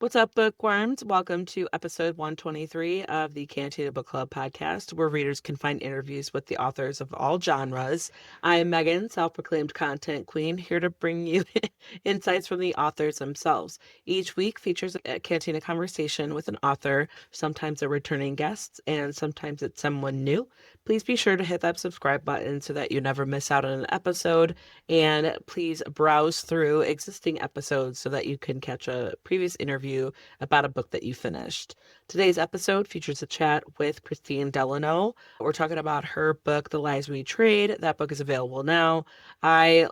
What's up, bookworms? Welcome to episode 123 of the Cantina Book Club podcast, where readers can find interviews with the authors of all genres. I'm Megan, self-proclaimed content queen, here to bring you insights from the authors themselves. Each week features a Cantina conversation with an author, sometimes a returning guest, and sometimes it's someone new. Please be sure to hit that subscribe button so that you never miss out on an episode. And please browse through existing episodes so that you can catch a previous interview about a book that you finished. Today's episode features a chat with Kristine Delano. We're talking about her book, The Lies We Trade. That book is available now. This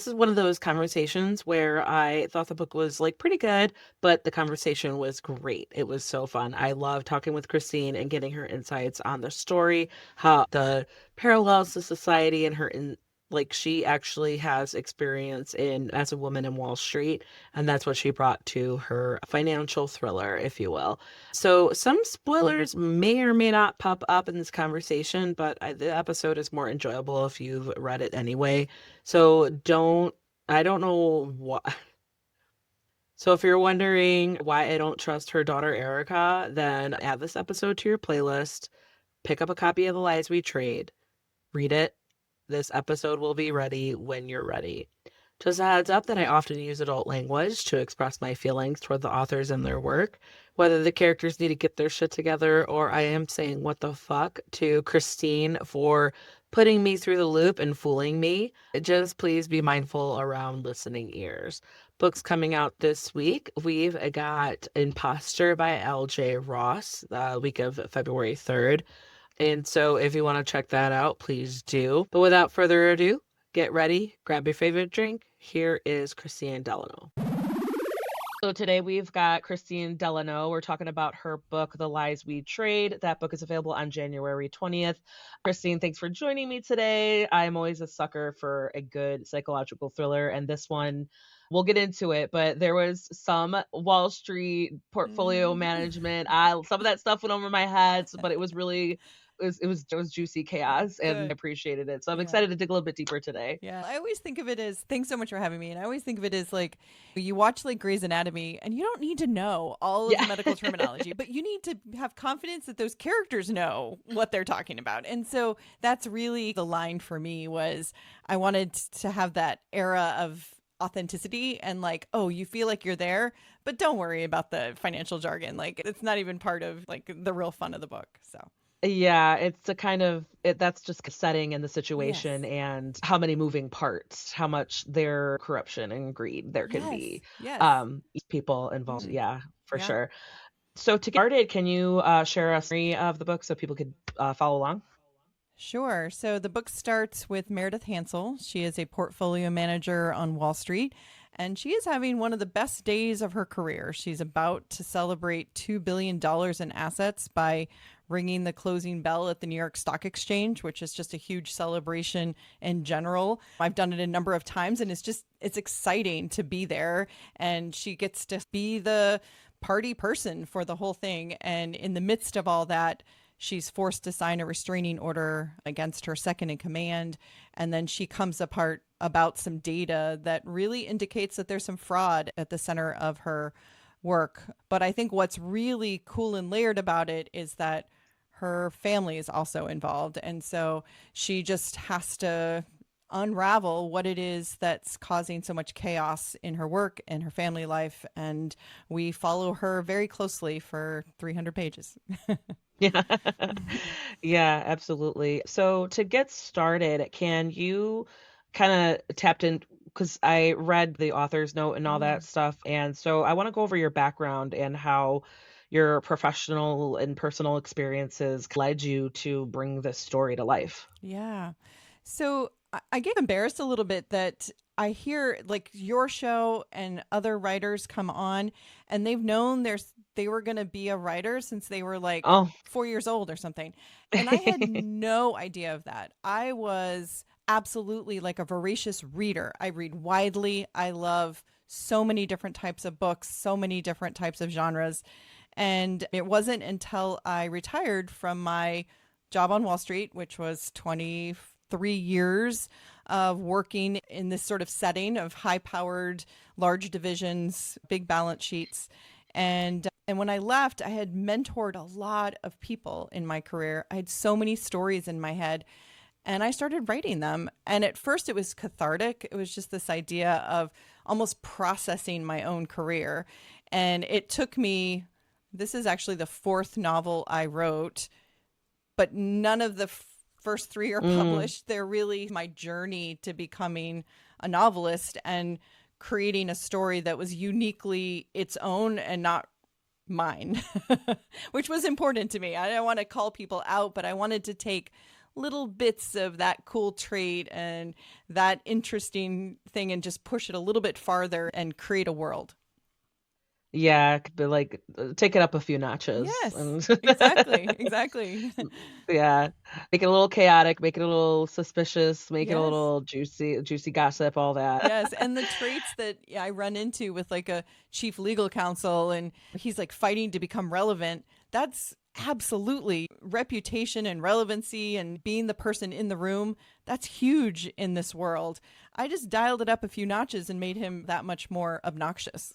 is one of those conversations where I thought the book was like pretty good, but the conversation was great. It was so fun. I love talking with Kristine and getting her insights on the story, how the parallels to society and like she actually has experience in as a woman in Wall Street, and that's what she brought to her financial thriller, if you will. So some spoilers may or may not pop up in this conversation, but the episode is more enjoyable if you've read it anyway. So I don't know what. So if you're wondering why I don't trust her daughter Erica, then add this episode to your playlist. Pick up a copy of The Lies We Trade. Read it. This episode will be ready when you're ready. Just a heads up that I often use adult language to express my feelings toward the authors and their work, whether the characters need to get their shit together or I am saying what the fuck to Kristine for putting me through the loop and fooling me. Just please be mindful around listening ears. Books coming out this week. We've got Imposter by L.J. Ross, the week of February 3rd. And so if you want to check that out, please do. But without further ado, get ready, grab your favorite drink. Here is Kristine Delano. So today we've got Kristine Delano. We're talking about her book, The Lies We Trade. That book is available on January 20th. Kristine, thanks for joining me today. I'm always a sucker for a good psychological thriller, and this one, we'll get into it, but there was some Wall Street portfolio management. Some of that stuff went over my head, but it was really it was juicy chaos, and I Good. appreciated it. So I'm Yeah. excited to dig a little bit deeper today. Yeah. I always think of it as thanks so much for having me. And I always think of it as like you watch like Grey's Anatomy and you don't need to know all of the Yeah. medical terminology, but you need to have confidence that those characters know what they're talking about. And so that's really the line for me was I wanted to have that era of authenticity and like, oh, you feel like you're there, but don't worry about the financial jargon. Like it's not even part of like the real fun of the book. So Yeah, it's a kind of that's just setting in the yes. situation and how many moving parts, how much there corruption and greed there can Yes. be. Yes. People involved. Mhm. Yeah, for Yeah. sure. So to get started, can you share a summary of the book so people could follow along? Sure. So the book starts with Meredith Hansel. She is a portfolio manager on Wall Street, and she is having one of the best days of her career. She's about to celebrate $2 billion in assets by ringing the closing bell at the New York Stock Exchange, which is just a huge celebration in general. I've done it a number of times, and it's exciting to be there. And she gets to be the party person for the whole thing. And in the midst of all that, she's forced to sign a restraining order against her second in command. And then she comes apart about some data that really indicates that there's some fraud at the center of her work. But I think what's really cool and layered about it is that her family is also involved. And so she just has to unravel what it is that's causing so much chaos in her work and her family life. And we follow her very closely for 300 pages. Yeah. Yeah, absolutely. So to get started, can you kind of tapped in because I read the author's note and all that Mm. stuff, and so I want to go over your background and how your professional and personal experiences led you to bring this story to life. Yeah. So I get embarrassed a little bit that I hear like your show and other writers come on and they've known they were going to be a writer since they were like Oh, 4 years old or something. And I had no idea of that. I was absolutely like a voracious reader. I read widely. I love so many different types of books, so many different types of genres. And it wasn't until I retired from my job on Wall Street, which was 23 years, of working in this sort of setting of high powered, large divisions, big balance sheets. And when I left, I had mentored a lot of people in my career. I had so many stories in my head and I started writing them. And at first it was cathartic. It was just this idea of almost processing my own career. And it took me, this is actually the fourth novel I wrote, but none of the first three are Mm. published. They're really my journey to becoming a novelist and creating a story that was uniquely its own and not mine, which was important to me. I didn't want to call people out, but I wanted to take little bits of that cool trait and that interesting thing and just push it a little bit farther and create a world. Yeah, it could be like take it up a few notches Yes, and exactly. Exactly. yeah, make it a little chaotic, make it a little suspicious, make it a Yes. little juicy gossip, all that. Yes, and the traits that I run into with like a chief legal counsel and he's like fighting to become relevant, that's absolutely reputation and relevancy and being the person in the room. That's huge in this world. I just dialed it up a few notches and made him that much more obnoxious.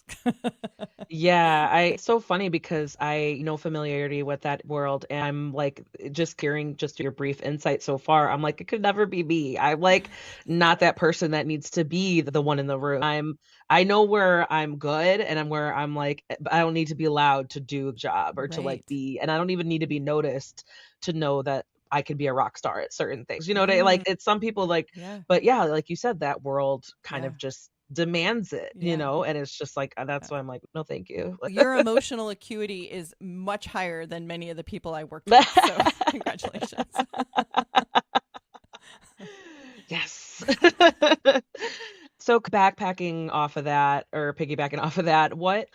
Yeah, it's so funny because I know familiarity with that world, and I'm like, just hearing just your brief insight so far, I'm like, it could never be me. I'm like not that person that needs to be the one in the room. I know where I'm good and I'm where I'm like, I don't need to be allowed to do a job or to like Right. be, and I don't even need to be noticed to know that I can be a rock star at certain things. You know what I Mm, like? It's some people like, yeah. but yeah, like you said, that world kind Yeah. of just demands it, Yeah. and it's just like, Yeah. that's why I'm like, "No, thank you." Your emotional acuity is much higher than many of the people I worked with. So, congratulations. Yes. So, backpacking off of that or piggybacking off of that, what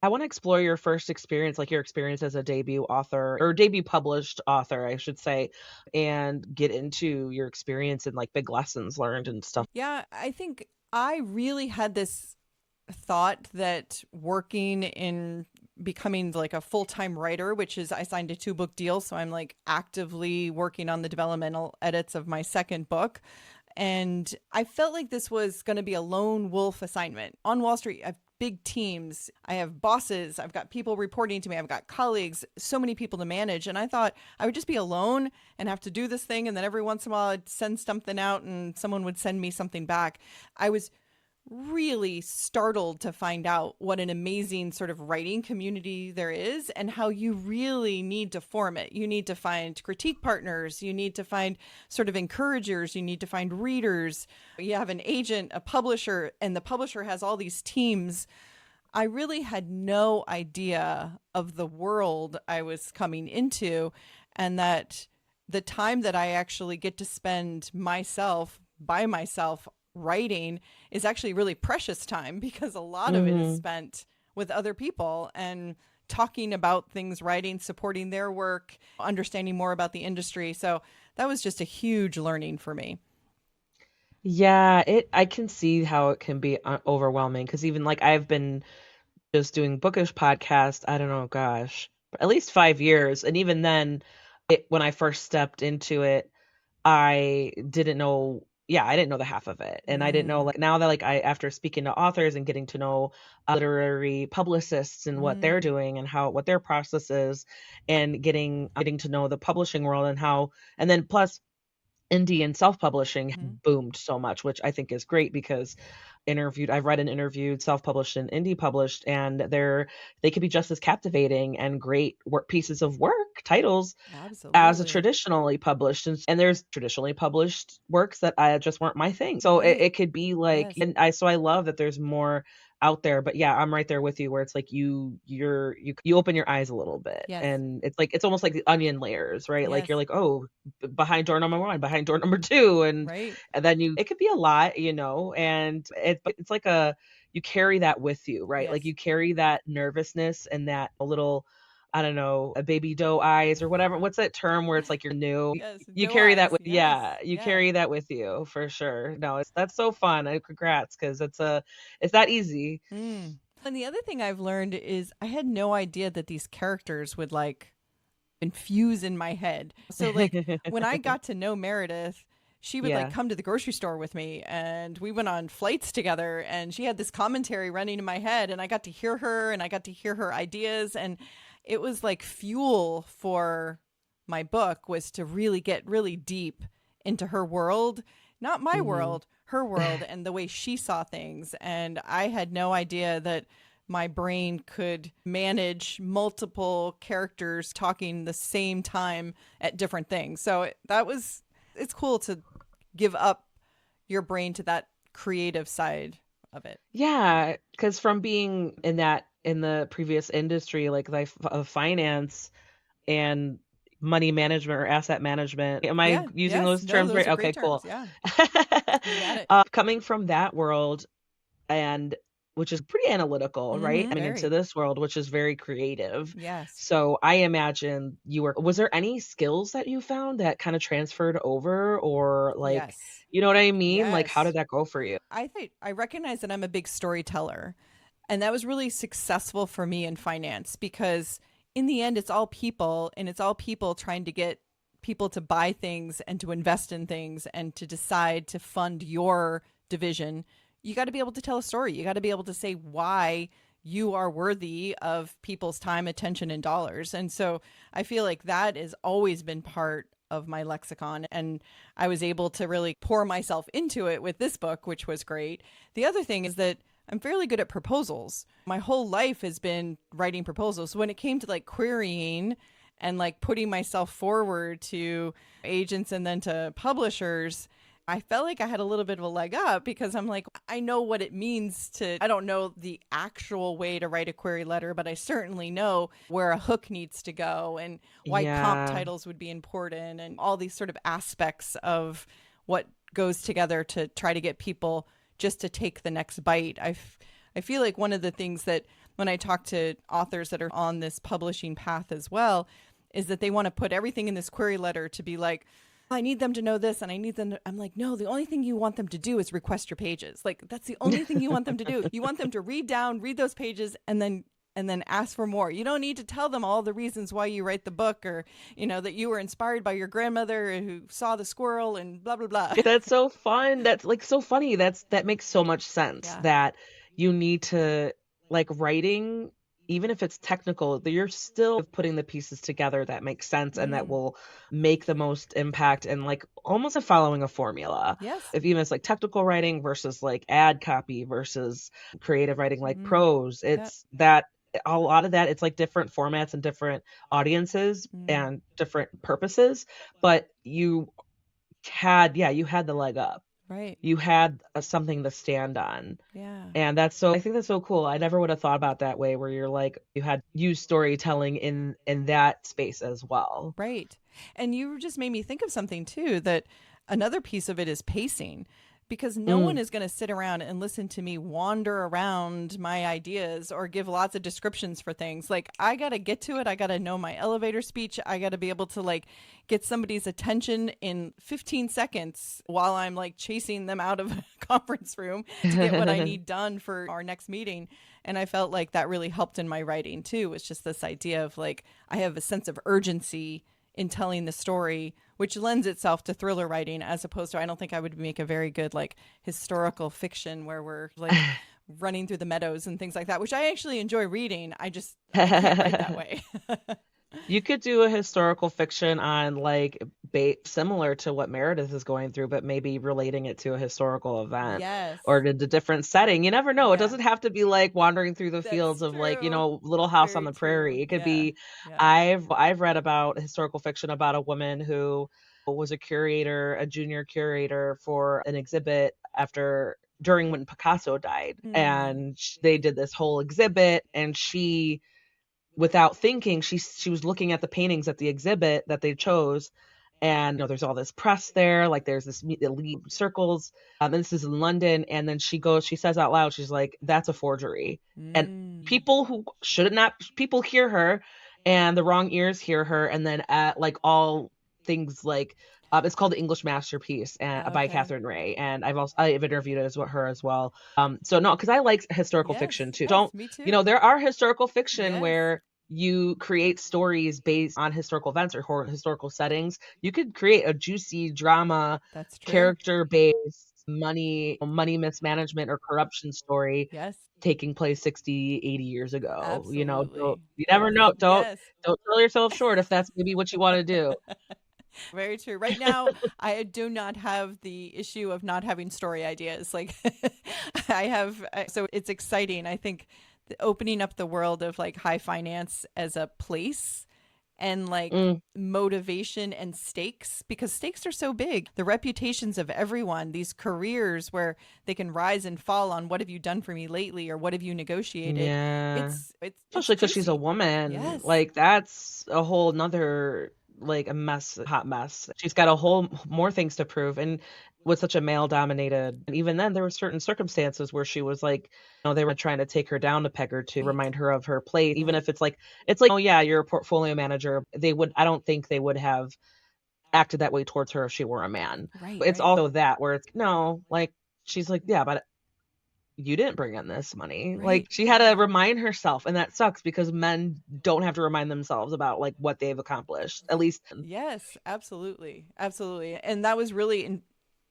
I wanna explore your first experience, like, your experience as a debut author or debut published author, I should say, and get into your experience and, like, big lessons learned and stuff. Yeah, I think I really had this thought that working in becoming like a full-time writer, which is I signed a two-book deal, so I'm like actively working on the developmental edits of my second book. And I felt like this was going to be a lone wolf assignment. On Wall Street, I have big teams. I have bosses. I've got people reporting to me. I've got colleagues, so many people to manage. And I thought I would just be alone and have to do this thing. And then every once in a while, I'd send something out and someone would send me something back. I was really startled to find out what an amazing sort of writing community there is and how you really need to form it. You need to find critique partners, you need to find sort of encouragers, you need to find readers. You have an agent, a publisher, and the publisher has all these teams. I really had no idea of the world I was coming into, and that the time that I actually get to spend myself by myself writing is actually really precious time because a lot of it is Mhm. spent with other people and talking about things, writing, supporting their work, understanding more about the industry. So that was just a huge learning for me. Yeah, I can see how it can be, overwhelming because even, like, I've been just doing bookish podcast, I don't know, gosh, at least 5 years, and even then, when I first stepped into it, I didn't know I didn't know the half of it, and I didn't know, Mm, like, now that, like, I after speaking to authors and getting to know, literary publicists and what they're mm, doing and what their process is, and getting to know the publishing world and how and then plus indie and self-publishing mhm. boomed so much, which I think is great because I've read and interviewed self-published and indie published, and they could be just as captivating and great pieces of work, titles as a Absolutely. traditionally published, and there's traditionally published works that I just weren't my thing. So Right. it could be like, Yes. and I love that there's more out there, but yeah, I'm right there with you where it's like you open your eyes a little bit, Yes. and it's like it's almost like the onion layers, right? Like you're Yes. like, oh, behind door number one, behind door number two, Right. and then it could be a lot, and it's like you carry that with you, right? Like Yes. you carry that nervousness and that a little, I don't know, a baby doe eyes or whatever. What's that term where it's like you're new? Yes. You Doe carry that eyes. with, Yes. yeah, you Yeah. carry that with you for sure. No, that's so fun. Congrats, because it's that easy. Mm. And the other thing I've learned is I had no idea that these characters would like infuse in my head. So like when I got to know Meredith, she would like Yeah. come to the grocery store with me and we went on flights together, and she had this commentary running in my head, and I got to hear her and I got to hear her ideas, and it was like fuel for my book, was to really get really deep into her world, not my Hmm. world, her world, and the way she saw things. And I had no idea that my brain could manage multiple characters talking the same time at different things. So that was, it's cool to give up your brain to that creative side of it. Yeah, because from being in the previous industry, like life of finance and money management or asset management. Am I Yeah, using yes, those no, terms those right? are Okay, great cool. terms. Yeah, you got it. Coming from that world and which is pretty analytical, right? I mean, into Very. this world, which is very creative. Yes. So I imagine was there any skills that you found that kind of transferred over or like, Yes. you know what I mean? Like, how did Yes. that go for you? I think I recognize that I'm a big storyteller. And that was really successful for me in finance, because in the end, it's all people, and it's all people trying to get people to buy things and to invest in things and to decide to fund your division. You got to be able to tell a story. You got to be able to say why you are worthy of people's time, attention, and dollars. And so I feel like that has always been part of my lexicon. And I was able to really pour myself into it with this book, which was great. The other thing is that I'm fairly good at proposals. My whole life has been writing proposals. So when it came to like querying and like putting myself forward to agents and then to publishers, I felt like I had a little bit of a leg up, because I'm like, I know what it means to, I don't know the actual way to write a query letter, but I certainly know where a hook needs to go and why comp Yeah. titles would be important and all these sort of aspects of what goes together to try to get people just to take the next bite. I feel like one of the things that when I talk to authors that are on this publishing path as well is that they want to put everything in this query letter to be like, I need them to know this and I need them to, I'm like, no, the only thing you want them to do is request your pages. Like that's the only thing you want them to do. You want them to read those pages and then ask for more. You don't need to tell them all the reasons why you write the book, or, you know, that you were inspired by your grandmother who saw the squirrel and blah blah blah. That's so fun. That's like so funny. That makes so much sense Yeah. that you need to like writing, even if it's technical, that you're still putting the pieces together that make sense and that Mm. will make the most impact and like almost following a formula. Yes. If even it's like technical writing versus like ad copy versus creative writing like Mm. prose, Yeah. it's that a lot of that it's like different formats and different audiences Mm. and different purposes, but you had the leg up. Right. You had something to stand on. Yeah. And I think that's so cool. I never would have thought about that way where you're like you had used storytelling in that space as well. Right. And you just made me think of something too, that another piece of it is pacing, because no one Mm. is going to sit around and listen to me wander around my ideas or give lots of descriptions for things. Like I got to get to it. I got to know my elevator speech. I got to be able to like get somebody's attention in 15 seconds while I'm like chasing them out of a conference room to get what I need done for our next meeting. And I felt like that really helped in my writing too. It's just this idea of like, I have a sense of urgency in telling the story, which lends itself to thriller writing, as opposed to, I don't think I would make a very good like historical fiction where we're like running through the meadows and things like that, which I actually enjoy reading. I can't write that way. You could do a historical fiction on like similar to what Meredith is going through, but maybe relating it to a historical event Yes. or to the different setting. You never know. It Yeah. doesn't have to be like wandering through the fields That's of like, true. Little House on Very the true. Prairie. It could Yeah. be Yeah. I've read about historical fiction about a woman who was a curator, a junior curator for an exhibit after during when Picasso died. Hmm. And they did this whole exhibit and she without thinking she was looking at the paintings at the exhibit that they chose and there's all this press there like there's this elite circles and this is in London and then she says out loud she's like that's a forgery and Mm. people who should not people hear her and the wrong ears hear her and then at like all things like it's called the English Masterpiece by Okay. Catherine Ray, and I've interviewed her as well. So no, because I like historical Yes. fiction too. Yes. Don't Me you know too. there are historical fiction Yes. where you create stories based on historical events or historical settings. You could create a juicy drama, That's true. character-based money mismanagement or corruption story Yes, taking place 60, 80 years ago, don't absolutely. you never Yes. know, Yes. don't sell yourself short if that's maybe what you wanna do. Very true. Right now, I do not have the issue of not having story ideas. Like, so it's exciting. I think opening up the world of like high finance as a place and like Mm, motivation and stakes, because stakes are so big. The reputations of everyone, these careers where they can rise and fall on what have you done for me lately or what have you negotiated. yeah. It's Especially 'cause she's a juicy. woman, Yes. like, that's a whole 'nother, like, a mess hot mess. She's got a whole more things to prove, and with such a male-dominated and even then, there were certain circumstances where she was, like, they were trying to take her down a peg or 2, Right. remind her of her place, even Right. if it's like, "Oh, yeah, you're a portfolio manager." I don't think they would have acted that way towards her if she were a man. Right. But it's Right. also that where it's, "No," like, she's like, "Yeah, but you didn't bring in this money." Like, Right. she had to remind herself, and that sucks because men don't have to remind themselves about, like, what they've accomplished, at least Yes, absolutely. Absolutely. And that was really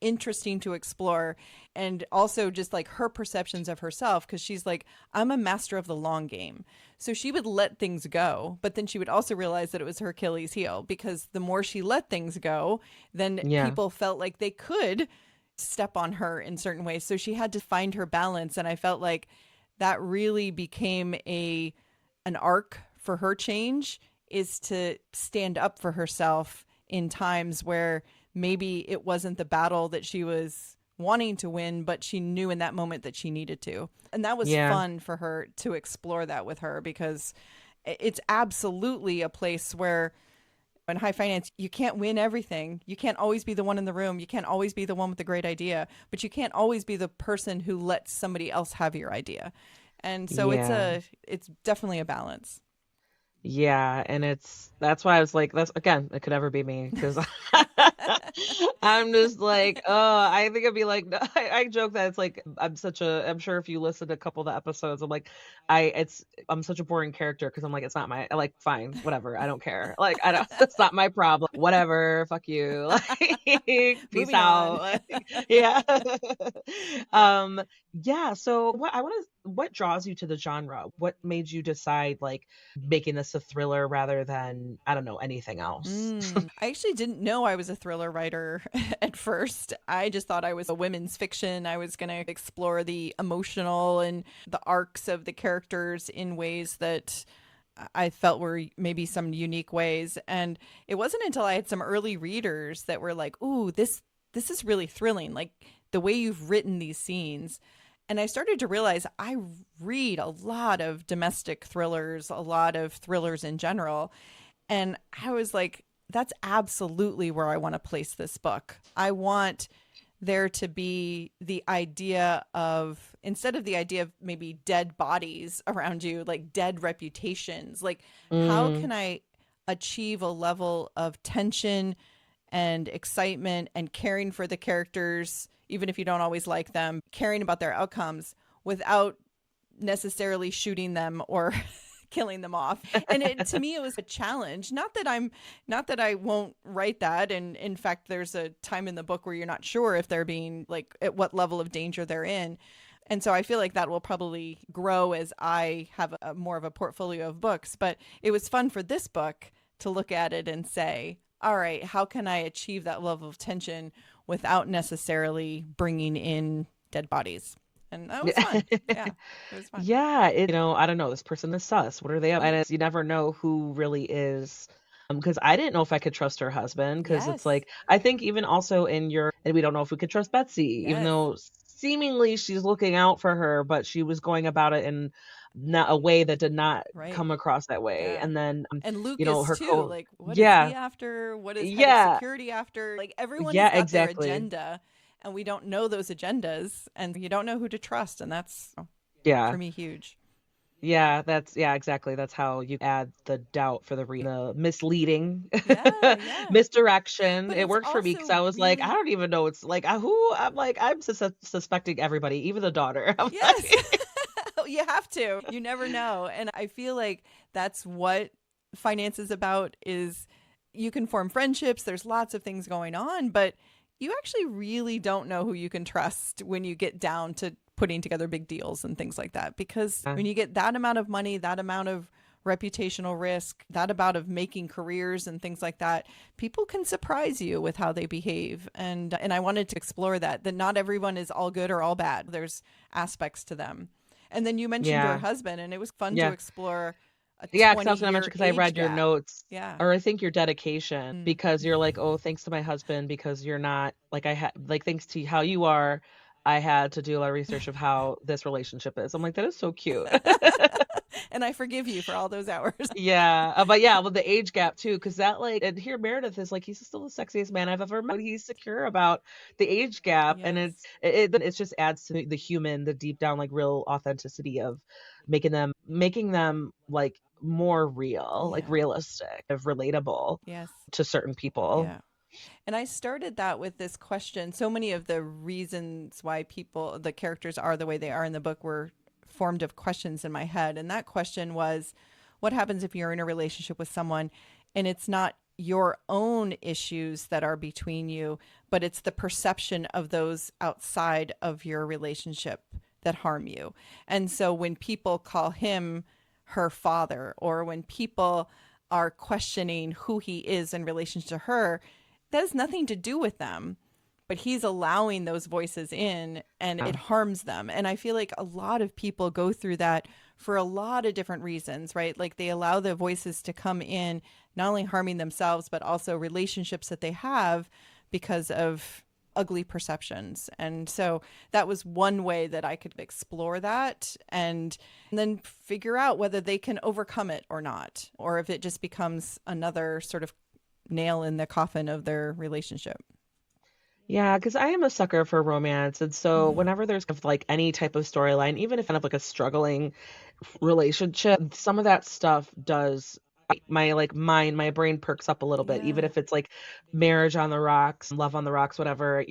interesting to explore. And also just like her perceptions of herself, because she's like, I'm a master of the long game. So she would let things go, but then she would also realize that it was her Achilles heel, because the more she let things go, then yeah. people felt like they could step on her in certain ways. So she had to find her balance. And I felt like that really became an arc for her change, is to stand up for herself in times where maybe it wasn't the battle that she was wanting to win, but she knew in that moment that she needed to. And that was Yeah. fun for her to explore that with her, because it's absolutely a place where in high finance, you can't win everything. You can't always be the one in the room. You can't always be the one with the great idea, but you can't always be the person who lets somebody else have your idea. And so Yeah. it's definitely a balance. Yeah, and that's why I was like, that's again, it could never be me because I'm just like, oh, I think I'd be like, I joke that it's like I'm sure if you listen to a couple of the episodes, I'm such a boring character because I'm like, it's not my, like, fine, whatever, I don't care. Like, I don't, it's not my problem. Whatever, fuck you. Like, peace Moving on. out. Like, yeah. Yeah. Um, yeah. So what draws you to the genre? What made you decide, like, making this a thriller rather than, I don't know, anything else. I actually didn't know I was a thriller writer at first. I just thought I was a women's fiction. I was going to explore the emotional and the arcs of the characters in ways that I felt were maybe some unique ways. And it wasn't until I had some early readers that were like, "Ooh, this is really thrilling. Like the way you've written these scenes." And I started to realize I read a lot of domestic thrillers, a lot of thrillers in general. And I was like, that's absolutely where I want to place this book. I want there to be the idea of, instead of the idea of maybe dead bodies around you, like dead reputations, like how Mm, can I achieve a level of tension and excitement and caring for the characters, even if you don't always like them, caring about their outcomes without necessarily shooting them or killing them off. And to me it was a challenge. Not that I won't write that, and in fact there's a time in the book where you're not sure if they're being, like, at what level of danger they're in. And so I feel like that will probably grow as I have more of a portfolio of books, but it was fun for this book to look at it and say, all right, how can I achieve that level of tension without necessarily bringing in dead bodies? And that was fun. yeah. Yeah, it was fun. Yeah, I don't know, this person is sus. What are they up? And you never know who really is. Because I didn't know if I could trust her husband. Because it's Yes. like, I think even also and we don't know if we could trust Betsy, even Yes. though seemingly she's looking out for her, but she was going about it in not a way that did not Right. come across that way. Yeah. And then, And Lucas her too. co Like, what is he yeah, after? What is head of yeah, security after? Like, everyone has yeah, got their exactly. agenda, and we don't know those agendas, and you don't know who to trust. And that's, for Yeah. me, huge. Yeah, exactly. That's how you add the doubt for the misleading Yeah. Yeah. misdirection. But It it's worked for me because also I was like, I really, don't even know. It's like, who I'm like, I'm suspecting everybody, even the daughter. I'm yes. like, Well, you have to. You never know. And I feel like that's what finance is about is you can form friendships, there's lots of things going on, but you actually really don't know who you can trust when you get down to putting together big deals and things like that. Because Uh, when you get that amount of money, that amount of reputational risk, that amount of making careers and things like that, people can surprise you with how they behave. And I wanted to explore that not everyone is all good or all bad. There's aspects to them. And then you mentioned your yeah. husband, and it was fun to Yeah. explore a Yeah, 'cause I 20 was gonna mention year because I age read your gap. notes, Yeah. or I think your dedication, Mm. because you're like, "Oh, thanks to my husband, because you're not like, I had like, thanks to how you are, I had to do a lot of research of how this relationship is." I'm like, "That is so cute." And I forgive you for all those hours. Yeah, but yeah, with the age gap too, because that, like, and here Meredith is like, he's still the sexiest man I've ever met. He's secure about the age gap, and Yes. it just adds to the human, the deep down, like, real authenticity of making them, like, more real, like, Yeah. realistic, of relatable Yes. to certain people. Yeah. And I started that with this question. So many of the reasons why the characters are the way they are in the book were formed of questions in my head. And that question was, what happens if you're in a relationship with someone and it's not your own issues that are between you, but it's the perception of those outside of your relationship that harm you? And so when people call him her father, or when people are questioning who he is in relation to her, that has nothing to do with them, but he's allowing those voices in and Yeah. it harms them. And I feel like a lot of people go through that for a lot of different reasons, right? Like they allow the voices to come in, not only harming themselves, but also relationships that they have because of ugly perceptions. And so that was one way that I could explore that and then figure out whether they can overcome it or not, or if it just becomes another sort of nail in the coffin of their relationship. Yeah, because I am a sucker for romance, and so Mhm. whenever there's kind of, like, any type of storyline, even if kind of like a struggling relationship, some of that stuff does my brain perks up a little bit, even Yeah. if it's like marriage on the rocks, love on the rocks, whatever.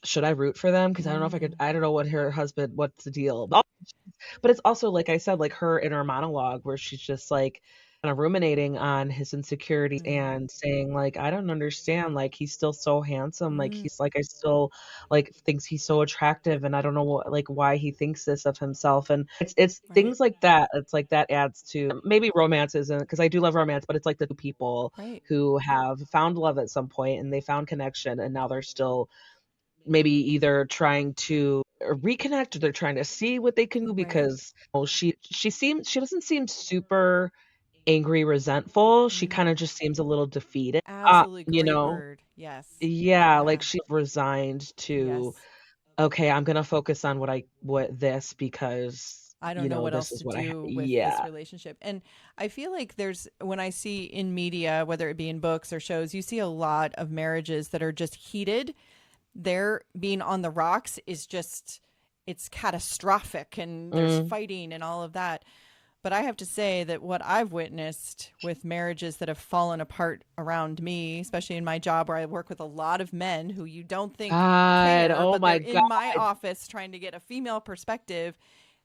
Should I root for them? Because I don't know if I could. Mm, I don't know what her husband, what's the deal. But it's also, like I said, like her inner monologue where she's just like kind of ruminating on his insecurities mm, and saying like, I don't understand, like he's still so handsome, like mm. he's like I still like thinks he's so attractive, and I don't know what, like why he thinks this of himself. And it's Right. things like that. It's like that adds to maybe romance isn't, because I do love romance, but it's like the two people Right. who have found love at some point and they found connection, and now they're still maybe either trying to reconnect, or they're trying to see what they can do, Right. because well, she doesn't seem super angry, resentful. She Mm. kind of just seems a little defeated. Absolutely You great know, word. Yes. yeah, like Yeah. she's resigned to, Yes. okay, I'm gonna focus on what this, because I don't know what this else is to what I do with this yeah. relationship. And I feel like when I see in media, whether it be in books or shows, you see a lot of marriages that are just heated. Their being on the rocks is just, it's catastrophic and there's Mm. fighting and all of that. But I have to say that what I've witnessed with marriages that have fallen apart around me, especially in my job where I work with a lot of men who you don't think God, care, oh but they're my in God. my office trying to get a female perspective.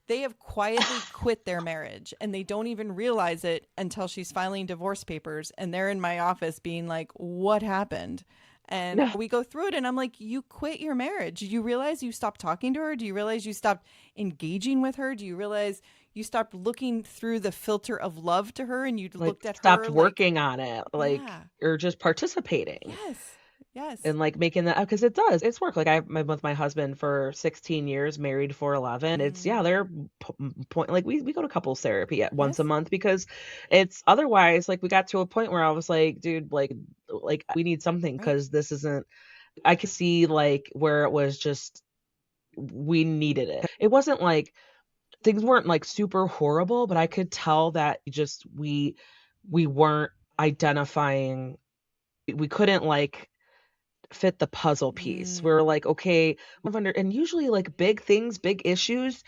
They have quietly quit their marriage and they don't even realize it until she's filing divorce papers. And they're in my office being like, what happened? And No. we go through it, and I'm like, you quit your marriage. Do you realize you stopped talking to her? Do you realize you stopped engaging with her? Do you realize you stopped looking through the filter of love to her and you Like looked at stopped her like, working on it, like, yeah, or just participating. yes, yes, And, like, making that, because it does, it's work, like, I've been with my husband for 16 years, married for 11, it's yeah, mm, they're point like, we go to couples therapy at once a yes, month, because it's otherwise, like, we got to a point where I was like, "Dude, we need something, right, because this isn't." I could see, like, where it was just we needed it. It wasn't like things weren't, like, super horrible, but I could tell that just we weren't identifying, we couldn't, like, fit the puzzle piece. mm, We're like, okay, and usually like big things, big issues,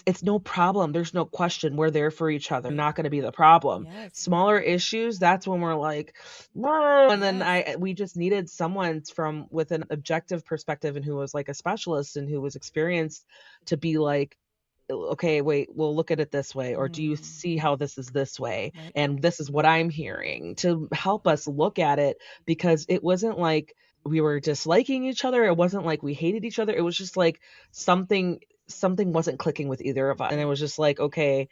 it's no problem. There's no question. We're there for each other. right, Not going to be the problem. yes, Smaller issues, that's when we're like, no. And then yes, we just needed someone from with an objective perspective, and who was like a specialist and who was experienced, to be like, okay, wait, we'll look at it this way, or do you Mm, see how this is this way? right. And this is what I'm hearing, to help us look at it, because it wasn't like we were disliking each other. It wasn't like we hated each other. It was just like something wasn't clicking with either of us. And it Right. was just like, okay,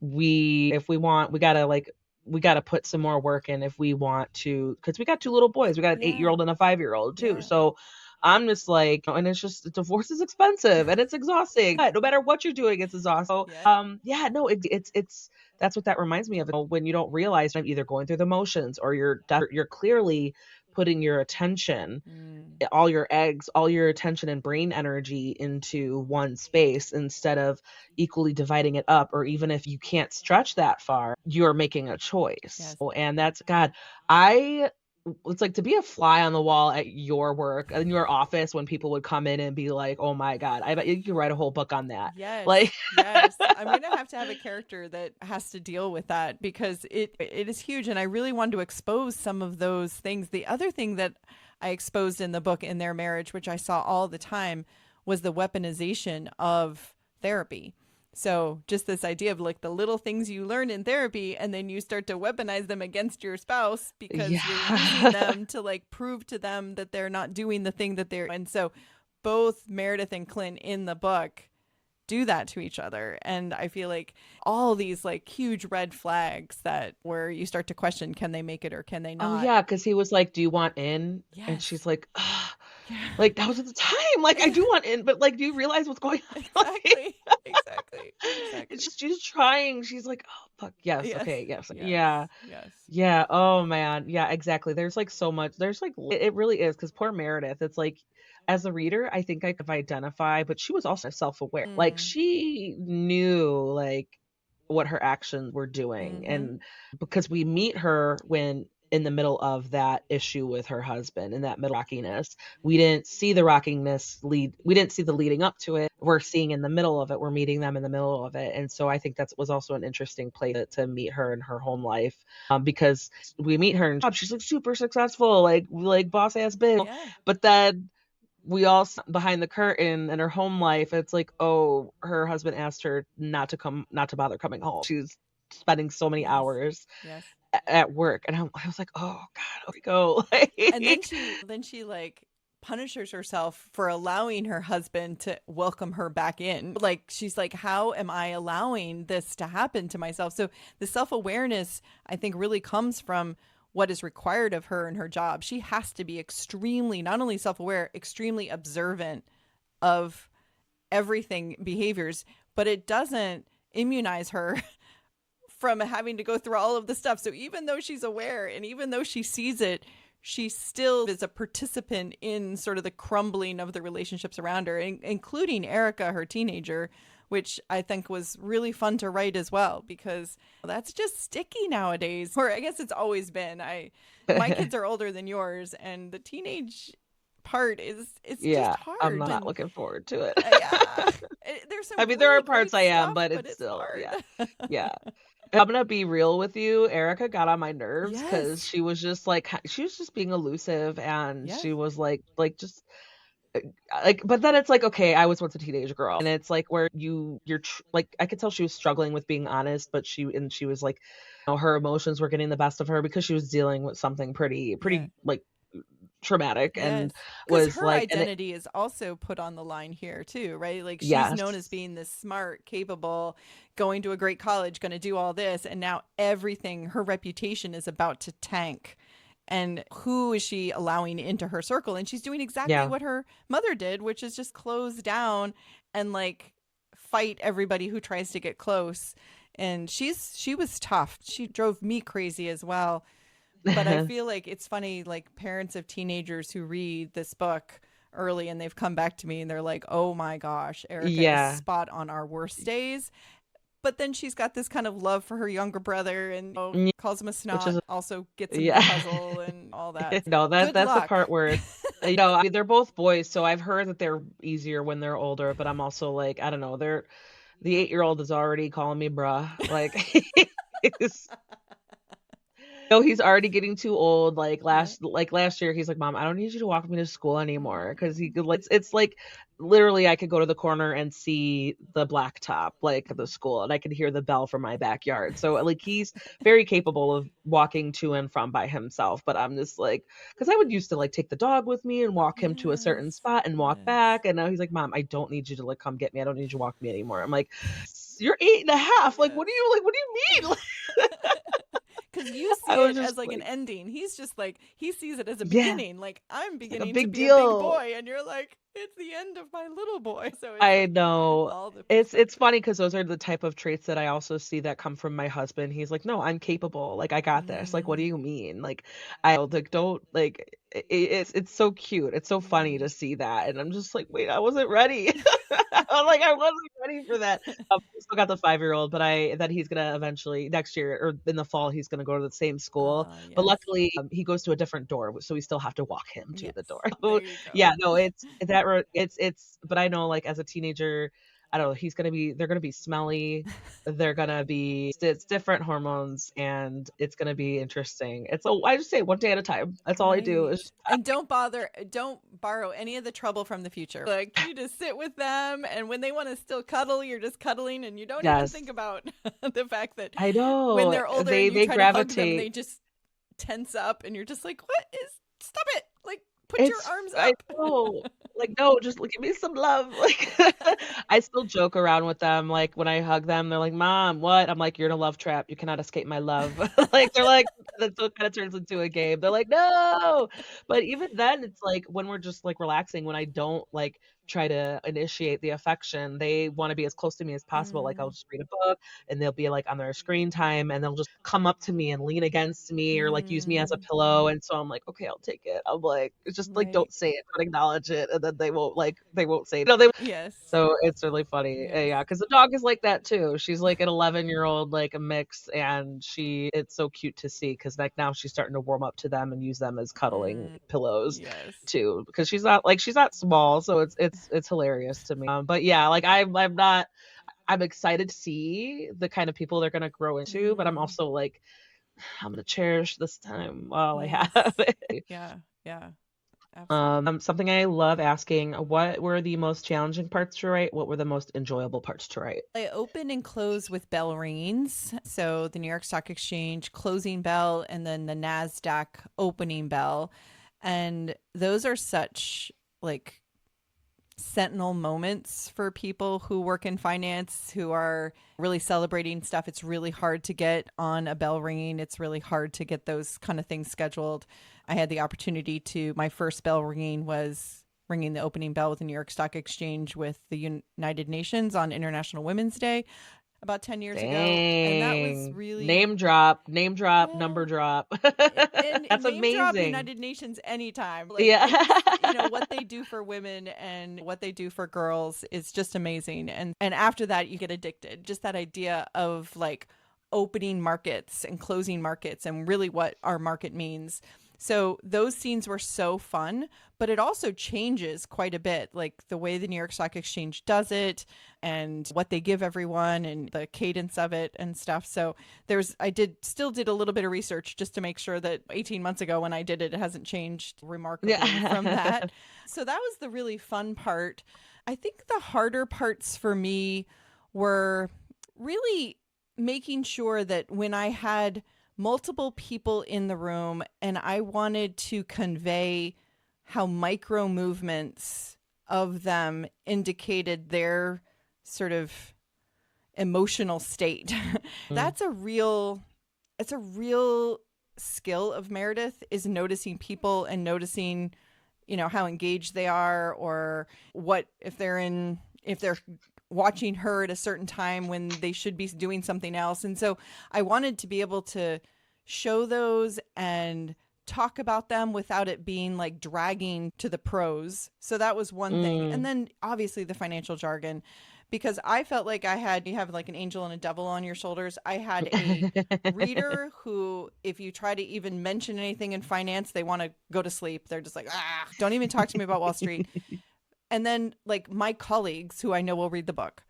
if we want, we gotta put some more work in if we want to, because we got two little boys. We got an 8-year Yeah. old and a 5-year old too. Yeah. So I'm just like, and it's just, divorce is expensive and it's exhausting. No matter what you're doing, it's exhausting. So, Yeah. yeah, no, it's that's what that reminds me of. When you don't realize I'm either going through the motions, or you're clearly putting your attention, Mm, all your eggs, all your attention and brain energy into one space, instead of equally dividing it up. Or even if you can't stretch that far, you're making a choice. yes. And that's, God, I it's like to be a fly on the wall at your work, in your office, when people would come in and be like, "Oh my God, I bet you could write a whole book on that." Yes. Like, Yes. I'm gonna have a character that has to deal with that because it is huge, and I really wanted to expose some of those things. The other thing that I exposed in the book in their marriage, which I saw all the time, was the weaponization of therapy. So just this idea of like the little things you learn in therapy and then you start to weaponize them against your spouse because you're using yeah. them to like prove to them that they're not doing the thing that they're. And so both Meredith and Clint in the book do that to each other. And I feel like all these like huge red flags that where you start to question, can they make it or can they Oh not? yeah, because he was like, "Do you want in?" And Yes. she's like, "Ugh." Yeah. Like, that was at the time. Like, I Yeah. do want in, but like, do you realize what's going on? Like, Exactly. Exactly. it's Exactly. just, she's trying. She's like, "Oh fuck, yes, Yes. okay, yes, Yes. yeah." Yes. Yeah, oh man. Yeah, exactly. There's like so much. There's like, it really is, because poor Meredith, it's like, as a reader, I think I could identify, but she was also self-aware. Like, Mm. she knew like what her actions were doing. Mm-hmm. And because we meet her when in the middle of that issue with her husband, in that middle rockiness, we didn't see the leading up to it. We're seeing in the middle of it, we're meeting them in the middle of it. And so I think that was also an interesting place to meet her in her home life, because we meet her and she's like super successful, like boss ass bitch. Yeah. But then we all behind the curtain in her home life, it's like, oh, her husband asked her not to bother coming home. She's spending so many Yes. hours Yes. at work, and I was like, oh God, here we go. And then Like, she like punishes herself for allowing her husband to welcome her back in. Like she's like, how am I allowing this to happen to myself? So the self-awareness I think really comes from what is required of her in her job. She has to be extremely not only self-aware, extremely observant of everything behaviors, but it doesn't immunize her from having to go through all of the stuff. So even though she's aware and even though she sees it, she still is a participant in sort of the crumbling of the relationships around her, including Erica, her teenager, which I think was really fun to write as well because that's just sticky nowadays. Or I guess it's always been. My kids are older than yours, and the teenage part is it's just yeah, I'm hard not and looking forward to it. yeah, there's I some mean, there are really parts great I am, stuff, but but it's it's still, hard. yeah, yeah. I'm gonna be real with you. Erica got on my nerves because Yes. she was just being elusive, and Yes. she was just like, but then it's like, okay, I was once a teenage girl, and it's like where like, I could tell she was struggling with being honest, but she was like, her emotions were getting the best of her because she was dealing with something Yeah. pretty like traumatic, Yes. and Because was her like, and it, identity is also put on the line here, too, right? Like she's known as yes, being this smart, capable, going to a great college, going to do all this. And now everything, her reputation is about to tank. And who is she allowing into her circle? And she's doing exactly yeah, what her mother did, which is just close down and like fight everybody who tries to get close. And she was tough. She drove me crazy as well, but I feel like it's funny, like parents of teenagers who read this book early and they've come back to me and they're like, oh my gosh, Erica is yeah, spot on our worst days. But then she's got this kind of love for her younger brother and yeah, calls him a which snot, is, also gets him to yeah. puzzle and all that. No, Good that's the luck. part where I mean, they're both boys, so I've heard that they're easier when they're older, but I'm also like, I don't know, the 8-year-old is already calling me bruh, like, it's No, he's already getting too old. Yeah. Like last year, he's like, "Mom, I don't need you to walk me to school anymore." Because he Mm, could like it's like literally I could go to the corner and see the blacktop, like the mm. school, and I could hear the bell from my backyard. So like he's very capable of walking to and from by himself. But I'm just like, because I would used to like take the dog with me and walk him to a certain Yes. spot and walk Yes. back. And now he's like, "Mom, I don't need you to like come get me. I don't need you to walk me anymore." I'm like, "You're 8 and a half. Like, Yes. what do you mean?" Because you I see was it just as like an like, ending. He's just like, he sees it as a yeah. beginning. Like, I'm It's like a beginning to big be a big deal. boy. And you're like, it's the end of my little boy. So it's I like know. all the It's perspective. funny because those are the type of traits that I also see that come from my husband. He's like, "No, I'm capable. Like, I got this. Like, what do Mm, you mean?" Like, I like don't like it's so cute. It's so funny mm. to see that. And I'm just like, "Wait, I wasn't ready." I'm like, I wasn't ready for that. I still got the 5-year-old, but I that he's gonna eventually next year or in the fall, he's gonna go to the same school. But Yes. luckily, he goes to a different door, so we still have to walk him to Yes. the door. There you Yeah, go. no, it's but I know, like, as a teenager, I don't know, they're gonna be smelly, they're gonna be it's different hormones, and it's gonna be interesting. I just say one day at a time. That's all I do Right. is And don't borrow any of the trouble from the future. Like you just sit with them and when they want to still cuddle, you're just cuddling and you don't even yes. think about the fact that I when know. they're older and you They try to hug them, they gravitate. just tense up and you're just like, "What is stop it. Like put your It's arms I up." know. Like, "No, just, like, give me some love." Like, I still joke around with them, like, when I hug them, they're like, "Mom, what?" I'm like, "You're in a love trap. You cannot escape my love." Like, they're like that so it kinda turns into a game. They're like, "No!" But even then, it's like, when we're just, like, relaxing, when I don't, like, try to initiate the affection, they wanna be as close to me as possible. Like, I'll Mm, just read a book, and they'll be, like, on their screen time, and they'll just come up to me and lean against me or, like, use me as a mm, pillow, and so I'm like, "Okay, I'll take it." I'm like, it's just, like, right. don't say it, don't acknowledge it, and then they won't say it. No, they Yes. so it's really funny. Yes. Yeah, because the dog is like that too. She's like an 11-year-old, like a mix, and it's so cute to see because like now she's starting to warm up to them and use them as cuddling Mm, pillows yes. too. Because she's not small, so it's hilarious to me. But yeah, like I'm excited to see the kind of people they're gonna grow into, but I'm Mm, also like, I'm gonna cherish this time while I yes. have it. Yeah. Yeah. Absolutely. Something I love asking, what were the most challenging parts to write? What were the most enjoyable parts to write? I open and close with bell rings. So the New York Stock Exchange closing bell and then the NASDAQ opening bell. And those are such like sentinel moments for people who work in finance who are really celebrating stuff. It's really hard to get on a bell ringing. It's really hard to get those kind of things scheduled. I had the opportunity my first bell ringing was ringing the opening bell with the New York Stock Exchange with the United Nations on International Women's Day about 10 years ago. And that was Dang. really, Name drop, yeah, number drop. and That's name drop amazing. United Nations anytime. Like Yeah. it's what they do for women and what they do for girls is just amazing. And after that you get addicted. Just that idea of like opening markets and closing markets and really what our market means. So those scenes were so fun, but it also changes quite a bit, like the way the New York Stock Exchange does it and what they give everyone and the cadence of it and stuff. So still did a little bit of research just to make sure that 18 months ago when I did it, it hasn't changed remarkably from Yeah. that. So that was the really fun part. I think the harder parts for me were really making sure that when I had multiple people in the room and I wanted to convey how micro movements of them indicated their sort of emotional state. Mm. That's a real it's a real skill of Meredith is noticing people and noticing, how engaged they are or what if they're watching her at a certain time when they should be doing something else. And so I wanted to be able to show those and talk about them without it being like dragging to the prose. So that was one thing. And Mm. then obviously the financial jargon because I felt like you have like an angel and a devil on your shoulders. I had a reader who, if you try to even mention anything in finance, they want to go to sleep. They're just like, don't even talk to me about Wall Street. And then like my colleagues who I know will read the book.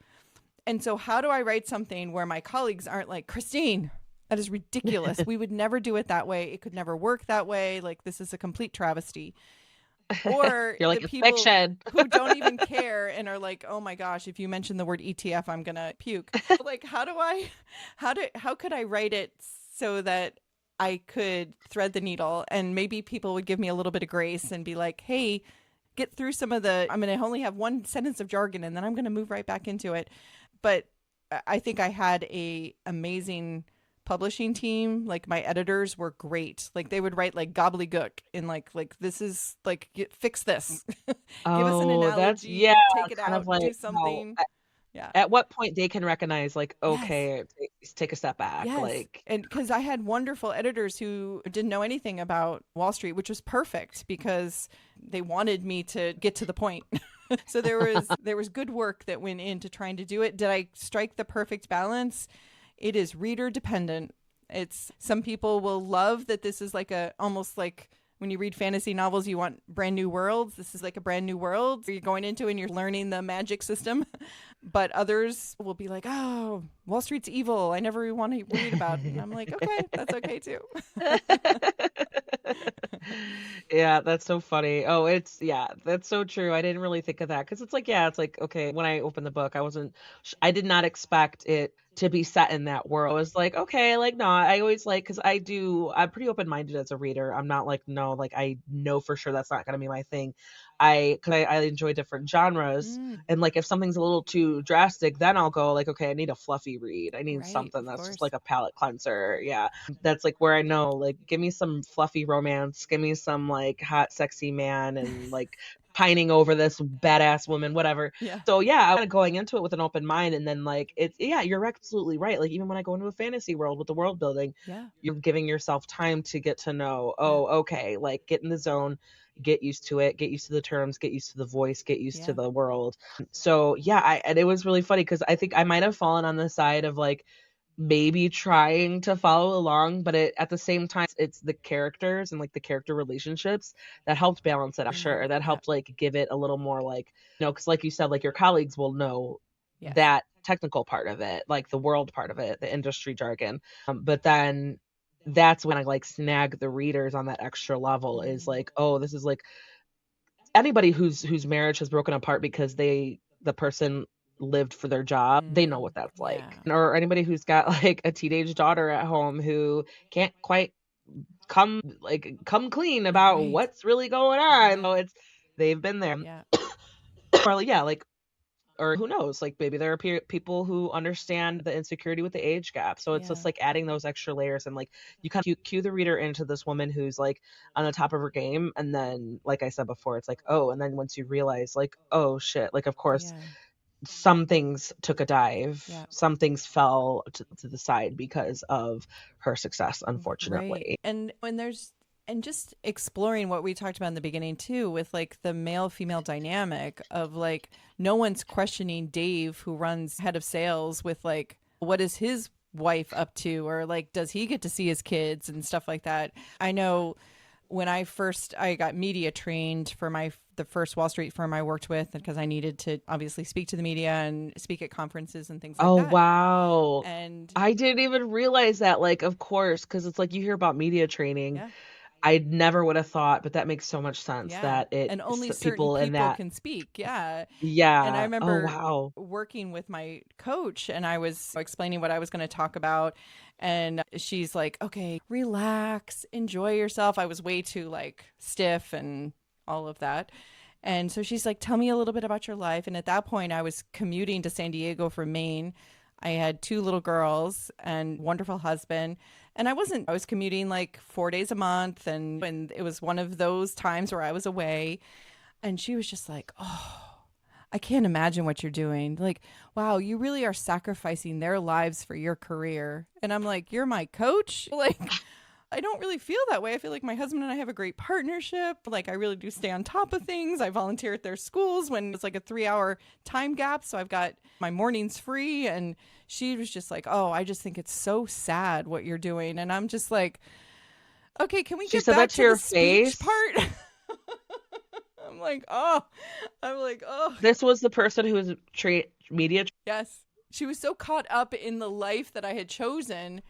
And so how do I write something where my colleagues aren't like, Kristine, That is ridiculous. We would never do it that way. It could never work that way. Like, this is a complete travesty. Or You're the like, it's people fiction. who don't even care and are like, oh my gosh, if you mention the word ETF, I'm going to puke. Like, how could I write it so that I could thread the needle and maybe people would give me a little bit of grace and be like, hey, get through some of I'm going to only have one sentence of jargon and then I'm going to move right back into it. But I think I had a amazing publishing team. Like, my editors were great. Like, they would write like gobbledygook and like this is like, fix this. Give us an Oh, that's, yeah, analogy, take it kind of out, like do how something. Yeah. at what point they can recognize like, Yes. okay, take a step back. Yes. Like, And because I had wonderful editors who didn't know anything about Wall Street, which was perfect because they wanted me to get to the point. So there was good work that went into trying to do it. Did I strike the perfect balance? It is reader dependent. It's some people will love that this is like a almost like when you read fantasy novels, you want brand new worlds. This is like a brand new world you're going into and you're learning the magic system. But others will be like, oh, Wall Street's evil. I never want to read about it. And I'm like, okay, that's okay too. yeah, that's so funny. Oh, yeah, that's so true. I didn't really think of that because it's like, yeah, it's like, okay, when I opened the book, I did not expect it to be set in that world. I was like, okay, like, no, I always like, because I'm pretty open minded as a reader. I'm not like, no, like, I know for sure that's not going to be my thing. I enjoy different genres. Mm, And like, if something's a little too drastic, then I'll go, like, okay, I need a fluffy read. I need right, something of that's just course. like a palate cleanser. Yeah. That's like where I know, like, give me some fluffy romance, give me some like hot, sexy man and like pining over this badass woman, whatever. Yeah, So yeah, I went going into it with an open mind and then like it's yeah, you're absolutely right. Like even when I go into a fantasy world with the world building, yeah, you're giving yourself time to get to know, yeah, oh, okay, like get in the zone, get used to it, get used to the terms, get used to the voice, get used to yeah. the world. So yeah, and it was really funny because I think I might have fallen on the side of like maybe trying to follow along, but at the same time, it's the characters and like the character relationships that helped balance it out. Sure, that Yeah, helped like give it a little more like, because like you said, like your colleagues will know yes. that technical part of it, like the world part of it, the industry jargon. But then that's when I like snag the readers on that extra level is Mm, like, oh, this is like anybody whose marriage has broken apart because the person lived for their job, they know mm, what that's like. yeah, Or anybody who's got like a teenage daughter at home who can't quite come clean about right. what's really going on. Yeah, So it's they've been there. yeah, Or like, yeah, like or who knows, like maybe there are people who understand the insecurity with the age gap. So it's yeah, just like adding those extra layers and like you kind of cue the reader into this woman who's like on the top of her game. And then, like I said before, it's like, oh, and then once you realize, like, oh shit, like, of course, yeah, some things took a dive, yeah. some things fell to the side because of her success, Right. unfortunately. And just exploring what we talked about in the beginning too, with like the male female dynamic of like no one's questioning Dave who runs head of sales with like what is his wife up to, or like does he get to see his kids and stuff like that. I know when I got media trained for the first Wall Street firm I worked with, because I needed to obviously speak to the media and speak at conferences and things like Oh, that. wow. And I didn't even realize that, like, of course, because it's like you hear about media training. yeah, I never would have thought, but that makes so much sense yeah. that And only certain people in people that. can speak. Yeah. And I Yeah. Oh, remember wow. working with my coach and I was explaining what I was going to talk about. And she's like, okay, relax, enjoy yourself. I was way too like stiff and all of that. And so she's like, tell me a little bit about your life. And at that point, I was commuting to San Diego from Maine. I had two little girls and wonderful husband. And I was commuting like 4 days a month. And it was one of those times where I was away. And she was just like, oh, I can't imagine what you're doing. Like, wow, you really are sacrificing their lives for your career. And I'm like, you're my coach? Like, I don't really feel that way. I feel like my husband and I have a great partnership. Like, I really do stay on top of things. I volunteer at their schools when it's like a 3 hour time gap. So I've got my mornings free. And she was just like, oh, I just think it's so sad what you're doing. And I'm just like, okay, can we She get said back that to to the your speech face. part? I'm like, oh, I'm like, oh, This was the person who was media. yes. She was so caught up in the life that I had chosen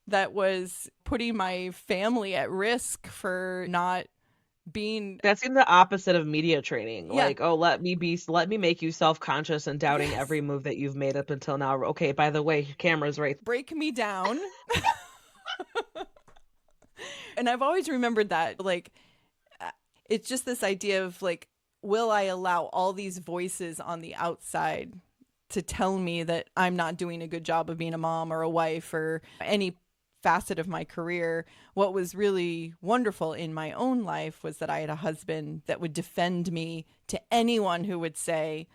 that was putting my family at risk for not being, That seemed the opposite of media training. yeah, Like, oh, let me make you self-conscious and doubting yes, every move that you've made up until now. Okay, by the way, your camera's right. break me down. And I've always remembered that, like, uh, it's just this idea of like, will I allow all these voices on the outside to tell me that I'm not doing a good job of being a mom or a wife or any facet of my career? What was really wonderful in my own life was that I had a husband that would defend me to anyone who would say,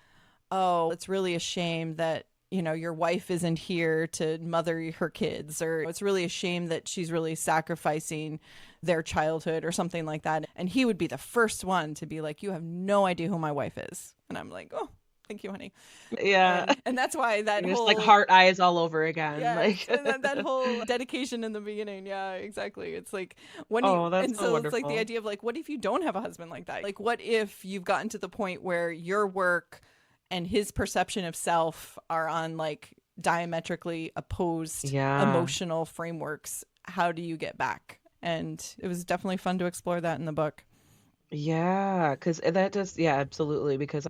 oh, it's really a shame that, you know, your wife isn't here to mother her kids, or it's really a shame that she's really sacrificing their childhood or something like that. And he would be the first one to be like, you have no idea who my wife is. And I'm like, oh, thank you, honey. Yeah. And that's why that You're just like whole, heart eyes all over again. yes, Like, and that whole dedication in the beginning. Yeah, exactly. It's like, when you, oh, that's and so so it's like the wonderful. idea of like, what if you don't have a husband like that? Like, what if you've gotten to the point where your work and his perception of self are on like diametrically opposed Yeah. emotional frameworks? How do you get back? And it was definitely fun to explore that in the book. Yeah, because that just, yeah, absolutely. Because,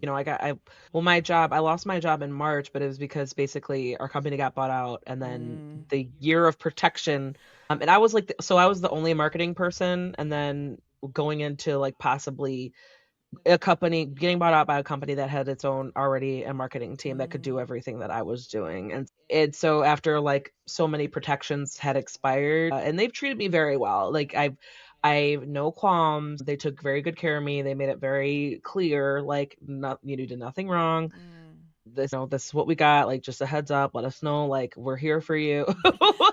well, my job, I lost my job in March, but it was because basically our company got bought out and then Mm, the year of protection. And I was like, so I was the only marketing person. And then going into like possibly a company getting bought out by a company that had its own already a marketing team that could do mm, everything that I was doing. And so after like so many protections had expired, and they've treated me very well. Like I've no qualms. They took very good care of me. They made it very clear, like, not, you did nothing wrong. mm. This is what we got. Like, just a heads up. Let us know. Like, we're here for you.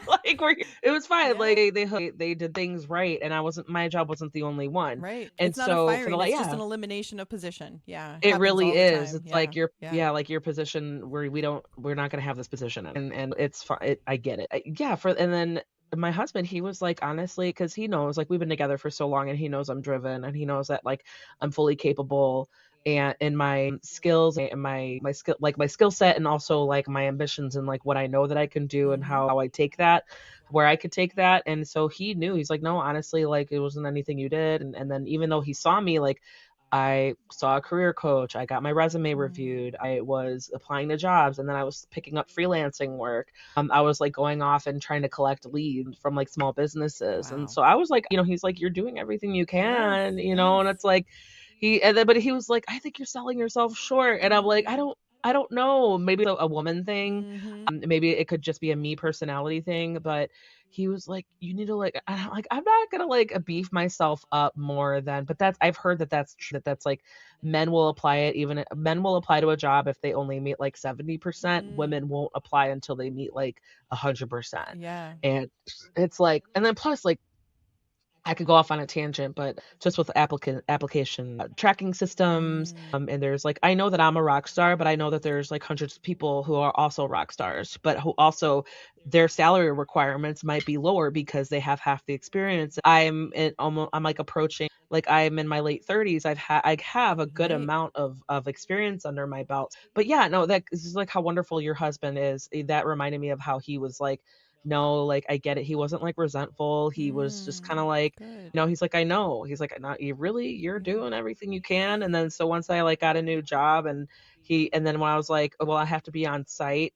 Like, it was fine. Yeah, Like, they did things right, and my job wasn't the only one. right. And It's not a so for the firing, like, it's just yeah, an elimination of position. Yeah, it happens really all the is. time. It's like Yeah, your, yeah. yeah, like your position where we're not gonna have this position, and it's fine. I get it. Yeah. And then my husband, he was like, honestly, because he knows, like, we've been together for so long, and he knows I'm driven, and he knows that like I'm fully capable, and in my skills and my skill, like my skill set, and also like my ambitions and like what I know that I can do and Mm-hmm. how I take that, where I could take that. And so he knew, he's like, no, honestly, like it wasn't anything you did. And then even though he saw me, like, I saw a career coach, I got my resume Mm. reviewed, I was applying to jobs, and then I was picking up freelancing work. I was like going off and trying to collect leads from like small businesses. And Wow. so I was like, he's like, you're doing everything you Yes, can, yes. and it's like but he was like, I think you're selling yourself short. And I'm like, Mm. I don't know. Maybe it's a woman thing. Mm-hmm. Maybe it could just be a me personality thing. But he was like, you need to like, and I'm like, I'm not gonna like beef myself up more than, but I've heard that that's true, that that's like men will apply it, even men will apply to a job if they only meet like 70%. Mm. Women won't apply until they meet like 100%. Yeah. And it's like, and then plus like, I could go off on a tangent, but just with application tracking systems, Mm. and there's like, I know that I'm a rock star, but I know that there's like hundreds of people who are also rock stars, but who also their salary requirements might be lower because they have half the experience. I'm like approaching, like, I'm in my late 30s. I have a good Right. amount of experience under my belt. But yeah, no, that this is like how wonderful your husband is. That reminded me of how he was like, no, like, I get it. He wasn't like resentful. He was just kind Mm. of like, Good. he's like, I know. He's like, not you really, you're Yeah. doing everything you can. And then so once I like got a new job, and then when I was like, oh, well, I have to be on site,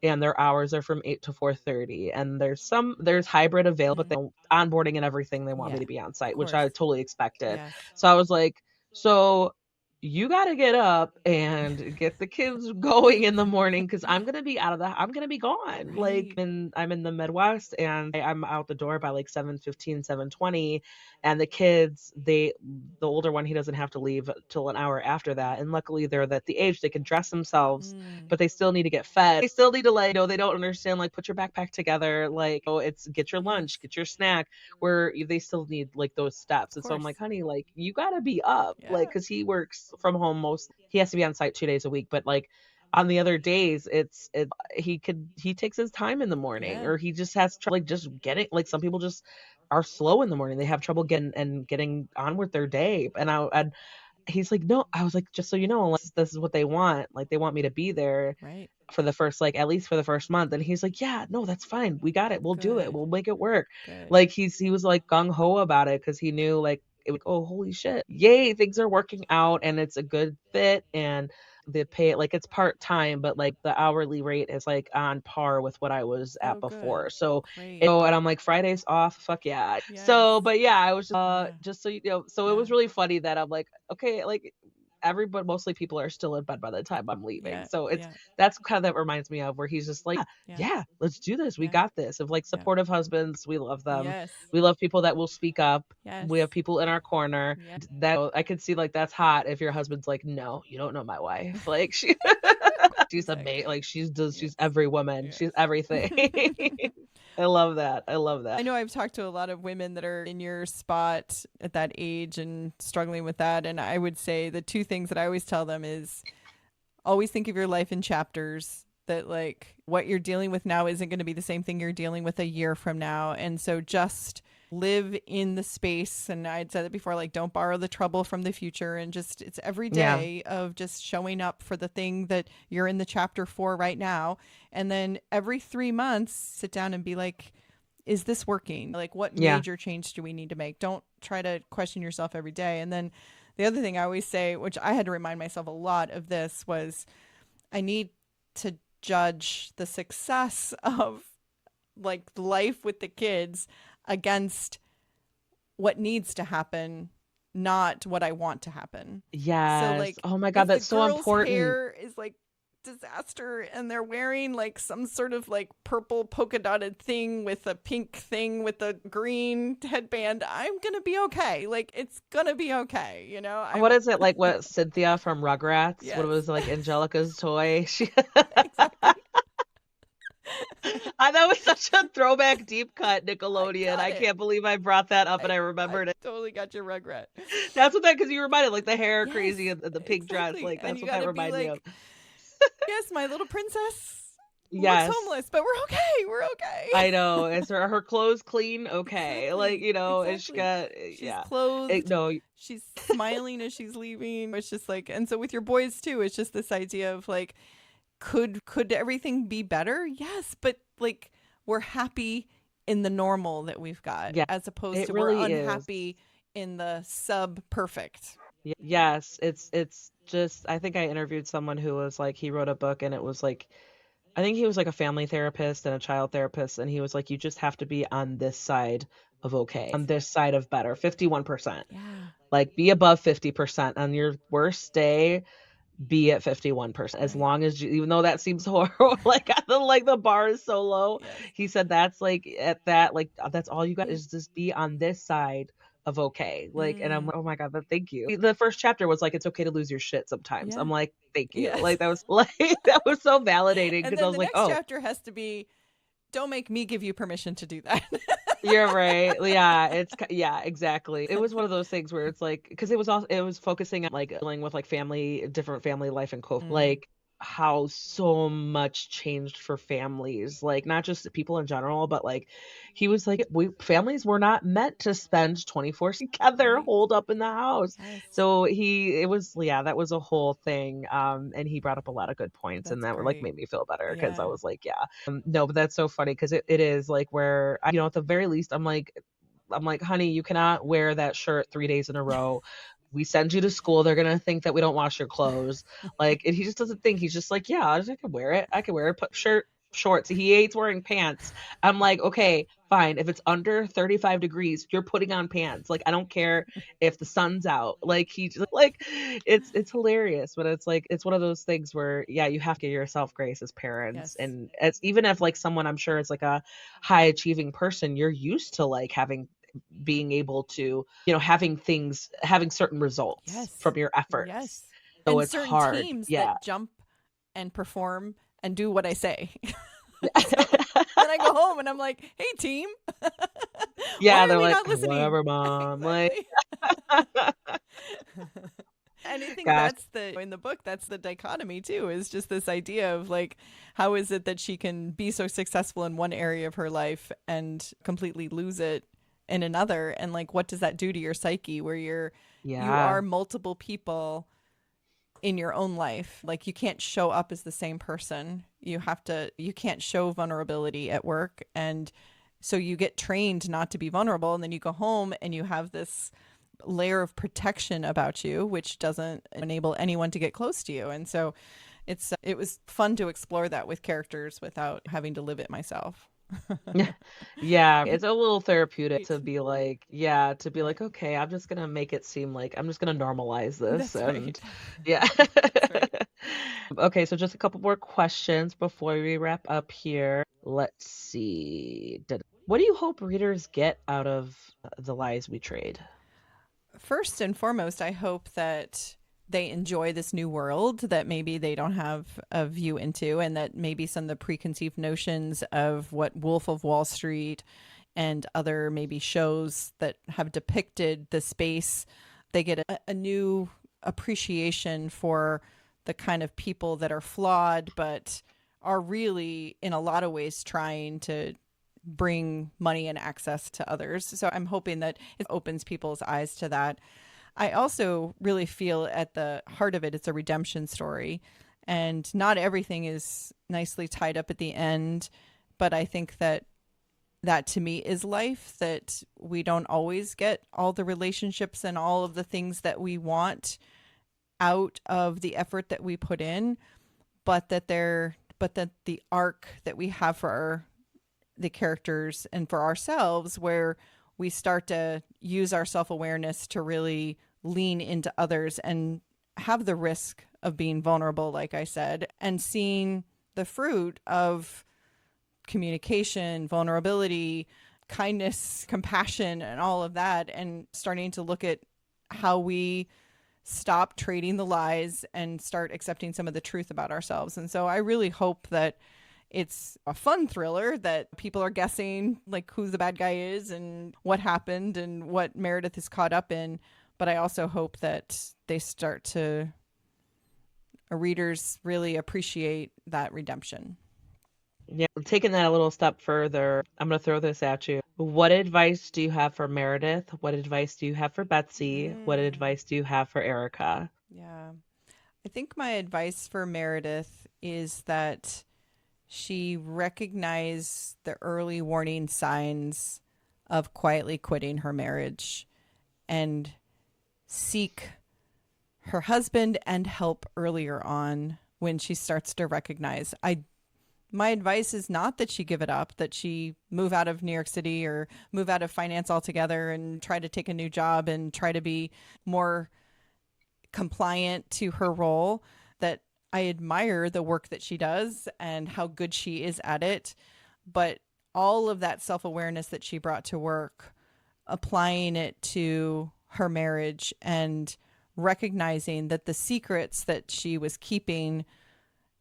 and their hours are from 8 to 4:30, and there's hybrid available, but Mm. they onboarding and everything, they want me Yeah. to be on Of site, which I course. totally expected. Yes. So I was like, so you got to get up and get the kids going in the morning, because I'm gonna be gone. Like, Right. and I'm in the Midwest, and I'm out the door by like 7:15, 7:20. And the kids, the older one, he doesn't have to leave till an hour after that. And luckily they're at the age they can dress themselves, Mm. but they still need to get fed. They still need to, like, they don't understand, like, put your backpack together, like, oh, it's get your lunch, Yes. get your snack, where they still need like those steps. Of And so I'm course. like, honey, like, you gotta be up, like, Yeah. because he works from home he has to be on site 2 days a week, but like on the other days, he takes his time in the morning, Yeah. or he just has trouble like just getting, like, some people just are slow in the morning. They have trouble getting on with their day. he's like, no, I was like, just so you know, unless this is what they want, like they want me to be there Right. for the first, like, at least for the first month. And he's like, yeah, no, that's fine. We got it. We'll do it. Good. We'll make it work. Good. Like he was like gung ho about it because he knew like it was, oh, holy shit. Yay, things are working out and it's a good fit. And the pay, like it's part time, but like the hourly rate is like on par with what I was at Oh, before. good. So, Great. and I'm like, Fridays off, fuck yeah. Yes. So, but yeah, I was Yeah. just so you know, so it Yeah. was really funny that I'm like, okay, like everybody, mostly people are still in bed by the time I'm leaving. Yeah. So it's Yeah. that's kind of that reminds me of where he's just like, yeah, Yeah. yeah, let's do this. We Yeah. got this. Of like Yeah. supportive husbands, we love them. Yes. We love people that will speak up. Yes. We have people in our corner. Yeah. That I could see like that's hot if your husband's like, no, you don't know my wife. Like she's a mate. Exactly. Like she's Yes. every woman. She's everything. Yes. I love that. I love I that. know I've talked to a lot of women that are in your spot at that age and struggling with that. And I would say the two things that I always tell them is always think of your life in chapters, that like what you're dealing with now isn't going to be the same thing you're dealing with a year from now. And so just live in the space. And I'd said it before, like don't borrow the trouble from the future, and just it's every Yeah. day of just showing up for the thing that you're in the chapter for right now. And then every 3 months, sit down and be like, is this working? Like, what Yeah. major change do we need to make? Don't try to question yourself every day. And then the other thing I always say, which I had to remind myself a lot of this, was I need to judge the success of like life with the kids against what needs to happen, not what I want to happen. So Yes. like Oh my God, if the that's so girl's important. hair is like disaster and they're wearing like some sort of like purple polka dotted thing with a pink thing with a green headband, I'm gonna be okay. Like it's gonna be okay, you know? What I'm is it like? What Cynthia from Rugrats? What yes. was like Angelica's toy? She Exactly. that was such a throwback deep cut I Nickelodeon. got I it. can't believe I brought that up and I I remembered it. totally got your regret. That's what that because you reminded like the hair Yes, crazy and the pink dress. exactly. Like And that's you what got that to be reminded me of. like, yes, my little princess looks Yes. homeless, but we're okay. We're okay. I know. Is her clothes clean? Okay. Like, Exactly. you know, and she Exactly. got She's yeah. clothed. No, She's smiling as she's leaving. It's just like, and so with your boys too, it's just this idea of like, could everything be better? Yes, but like we're happy in the normal that we've got, yeah, as opposed it to we're really is. unhappy in the sub perfect. Yes, it's just I think I interviewed someone who was like he wrote a book and it was like I think he was like a family therapist and a child therapist and he was like you just have to be on this side of okay, on this side of better, 51%. Yeah. Like be above 50% on your worst day, be at 51% as Right. long as you, even though that seems horrible like the bar is so low. Yes. He said that's like at that like that's all you got is just be on this side of okay. Like and I'm Mm. like, oh my God, but thank you. The first chapter was like it's okay to lose your shit sometimes. Yeah. I'm like thank you. Yes. Like that was like that was so validating And because I then was the like next oh chapter has to be, don't make me give you permission to do that. you're right. Yeah, yeah, exactly. It was one of those things where it's like because it was focusing on like dealing with like family, different family life and co Mm. like how so much changed for families, like not just people in general, but like he was like we families were not meant to spend 24 together Right. holed up in the house. Yes. So it was yeah, that was a whole thing. And he brought up a lot of good points and That's that like great. made me feel better because I Yeah. was like, yeah. No, but that's so funny because it is like where you know at the very least I'm like honey you cannot wear that shirt 3 days in a row. We send you to school, they're gonna think that we don't wash your clothes. Like and he just doesn't think, he's just like yeah I can wear it, put shirt shorts. He hates wearing pants. I'm like okay fine, if it's under 35 degrees you're putting on pants. Like I don't care if the sun's out. Like he just like it's hilarious, but it's like it's one of those things where yeah you have to give yourself grace as parents. Yes. And it's even if like someone I'm sure is like a high achieving person, you're used to like having being able to you know having certain results Yes. from your efforts, Yes. so And it's certain hard. teams Yeah. that jump and perform and do what I say. So then I go home and I'm like, hey, team, Yeah, why are they're we like not listening? whatever mom like Exactly. And I think gosh. that's in the book, that's the dichotomy too, is just this idea of like, how is it that she can be so successful in one area of her life and completely lose it in another, and like what does that do to your psyche where you Yeah. are multiple people in your own life. Like you can't show up as the same person. You can't show vulnerability at work. And so you get trained not to be vulnerable. And then you go home and you have this layer of protection about you, which doesn't enable anyone to get close to you. And so it was fun to explore that with characters without having to live it myself. Yeah, it's a little therapeutic to be like, yeah, to be like, okay, I'm just gonna make it seem like I'm just gonna normalize this That's right. and yeah. That's right. Okay, so just a couple more questions before we wrap up here. Let's see. What do you hope readers get out of The Lies We Trade? First and foremost, I hope that they enjoy this new world that maybe they don't have a view into, and that maybe some of the preconceived notions of what Wolf of Wall Street and other maybe shows that have depicted the space, they get a new appreciation for the kind of people that are flawed, but are really, in a lot of ways, trying to bring money and access to others. So I'm hoping that it opens people's eyes to that. I also really feel at the heart of it, it's a redemption story. And not everything is nicely tied up at the end. But I think that that to me is life, that we don't always get all the relationships and all of the things that we want out of the effort that we put in, but that the arc that we have for the characters and for ourselves, where we start to use our self-awareness to really lean into others and have the risk of being vulnerable, like I said, and seeing the fruit of communication, vulnerability, kindness, compassion, and all of that, and starting to look at how we stop trading the lies and start accepting some of the truth about ourselves. And so I really hope that it's a fun thriller, that people are guessing like who the bad guy is and what happened and what Meredith is caught up in. But I also hope that they start to readers really appreciate that redemption. Yeah, taking that a little step further, I'm going to throw this at you. What advice do you have for Meredith? What advice do you have for Betsy? What Mm, advice do you have for Erica? yeah. I think my advice for Meredith is that she recognized the early warning signs of quietly quitting her marriage and seek her husband and help earlier on when she starts to recognize. I My advice is not that she give it up, that she move out of New York City or move out of finance altogether and try to take a new job and try to be more compliant to her role. That I admire the work that she does and how good she is at it, but all of that self-awareness that she brought to work, applying it to her marriage and recognizing that the secrets that she was keeping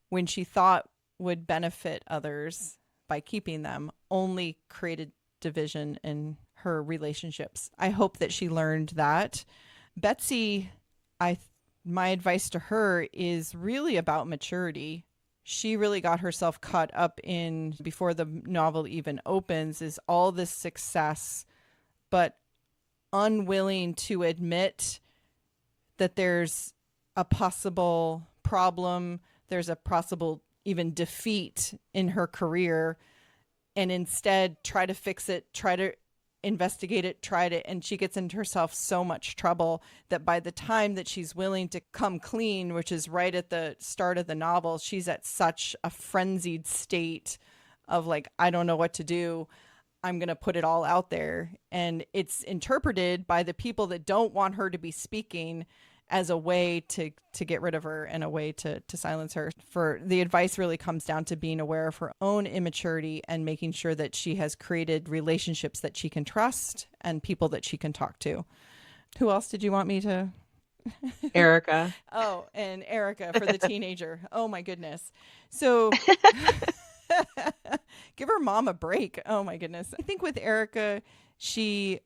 when she thought would benefit others by keeping them only created division in her relationships. I hope that she learned that. Betsy, I my advice to her is really about maturity. She really got herself caught up in, before the novel even opens, is all this success, but unwilling to admit that there's a possible problem, there's a possible even defeat in her career, and instead try to fix it, try to investigate it, try to, and she gets into herself so much trouble that by the time that she's willing to come clean, which is right at the start of the novel, she's at such a frenzied state of like, I don't know what to do. I'm going to put it all out there. And it's interpreted by the people that don't want her to be speaking as a way to get rid of her and a way to silence her. For the advice really comes down to being aware of her own immaturity and making sure that she has created relationships that she can trust and people that she can talk to. Who else did you want me to? Erica. Oh, and Erica for the teenager. Oh my goodness. So give her mom a break. Oh my goodness. I think with Erica, she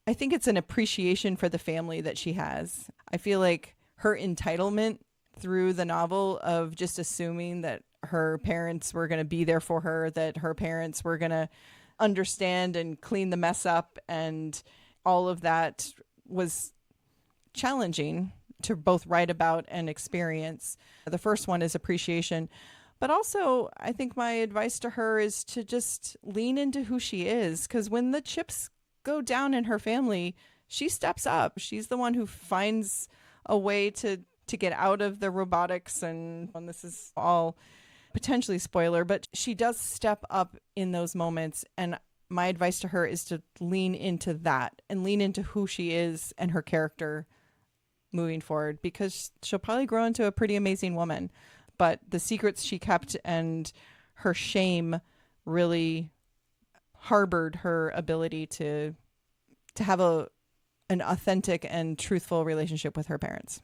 I think it's an appreciation for the family that she has. I feel like her entitlement through the novel of just assuming that her parents were going to be there for her, that her parents were going to understand and clean the mess up. And all of that was challenging to both write about and experience. The first one is appreciation. But also, I think my advice to her is to just lean into who she is. Because when the chips go down in her family, she steps up. She's the one who finds a way to get out of the robotics. And this is all potentially spoiler, but she does step up in those moments. And my advice to her is to lean into that and lean into who she is and her character moving forward, because she'll probably grow into a pretty amazing woman. But the secrets she kept and her shame really harbored her ability to have an authentic and truthful relationship with her parents.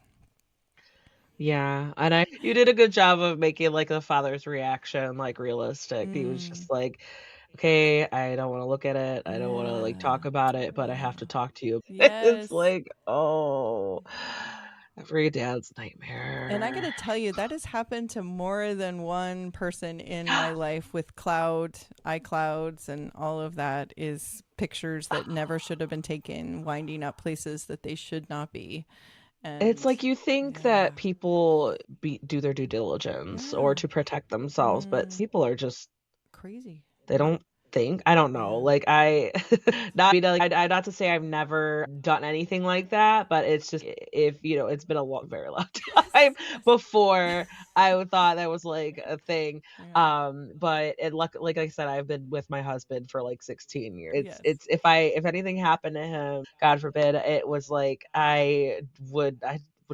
Yeah, and I you did a good job of making, like, the father's reaction, like, realistic. He was Mm, just like, "Okay, I don't wanna look at it, I don't wanna, like, yeah. talk about it, but I Yeah. have to talk to you." It's Yes. like, oh, every dad's And I got to nightmare. tell you, that has happened to more than one person in my life with cloud, iClouds, and all of that is pictures that never should have been taken, winding up places that they should not be. It's And like you think yeah, that people do their due diligence or yeah, to protect themselves, but mm, people are just crazy. they don't think. I don't know. Yeah. Like I not me to like I not to say I've never done anything like that, but it's just if it's been a long, very long time Yes, yes. before I thought that was like a thing. Yeah. But it like I said, I've been with my husband for like 16 years. Yes. It's if anything happened to him, God forbid, it was like I would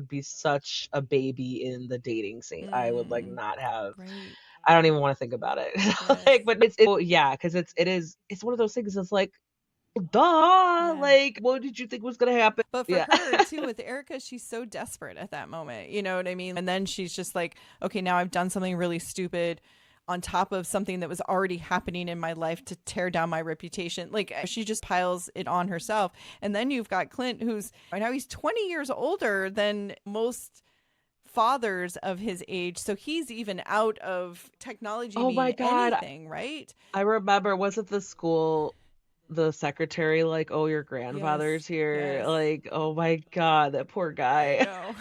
be such a baby in the dating scene. I would like Mm, not have right. I don't even wanna think about it. Yes. Like, but yeah, because it's one of those things, it's like, "Duh!" Yeah. Like, what did you think was gonna happen? But for Yeah. her too, with Erica, she's so desperate at that moment. You know what I mean? And then she's just like, okay, now I've done something really stupid on top of something that was already happening in my life to tear down my reputation. Like she just piles it on herself. And then you've got Clint, who's right now he's 20 years older than most fathers of his age. So he's even out of technology Oh my being god, anything, right? I remember, wasn't the school the secretary like, "Oh, your Yes. grandfather's here." Yes. Like, oh my god, that poor I guy. know.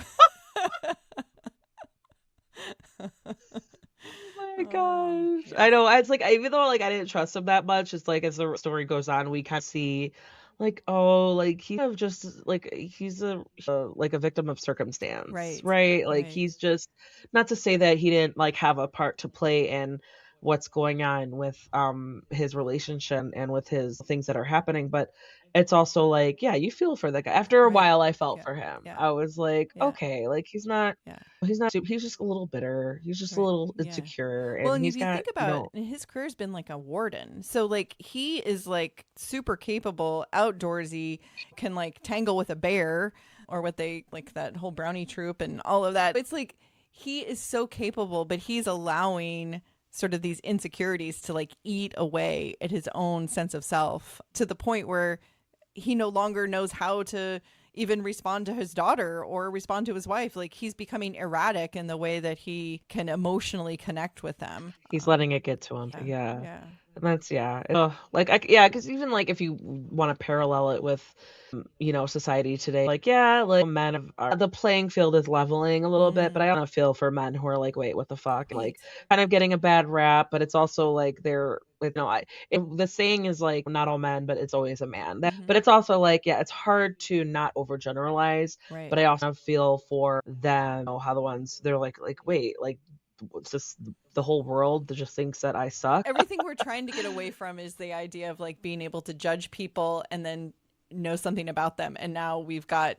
Oh my Oh, gosh. I yes. know, it's like even though, like, I didn't trust him that much, it's like as the story goes on, we kinda see, like, oh, like, he's kind of just like, he's like, a victim of circumstance, Right. right? Like, Right. he's just not to say that he didn't, like, have a part to play in what's going on with, his relationship and with his things that are happening, but it's also like, yeah, you feel for the guy. After a Right. while, I felt Yeah. for him. Yeah. I was like, Yeah. "Okay, like, Yeah. he's just a little bitter. He's just a Right. little Yeah. insecure, Well, and and if he's you got, think about it, his career's been like a warden. So like he is like super capable, outdoorsy, can like tangle with a bear or what they like that whole brownie troop and all of that. It's like he is so capable, but he's allowing sort of these insecurities to like eat away at his own sense of self to the point where he no longer knows how to even respond to his daughter or respond to his wife. Like he's becoming erratic in the way that he can emotionally connect with them. he's letting it get to him. Yeah, Yeah. yeah, And that's yeah. Ugh, like yeah, because even like if you want to parallel it with society today, like yeah, like the playing field is leveling a little bit, but mm, I don't feel for men who are like, wait, what the fuck, and right, like kind of getting a bad rap, but it's also like they're like no, the saying is like not all men, but it's always a man. mm-hmm, But it's also like yeah, it's hard to not overgeneralize, right. but I also feel for them, how the ones they're like wait, like what's this the whole world that just thinks that I suck. Everything we're trying to get away from is the idea of like being able to judge people and then know something about them. And now we've got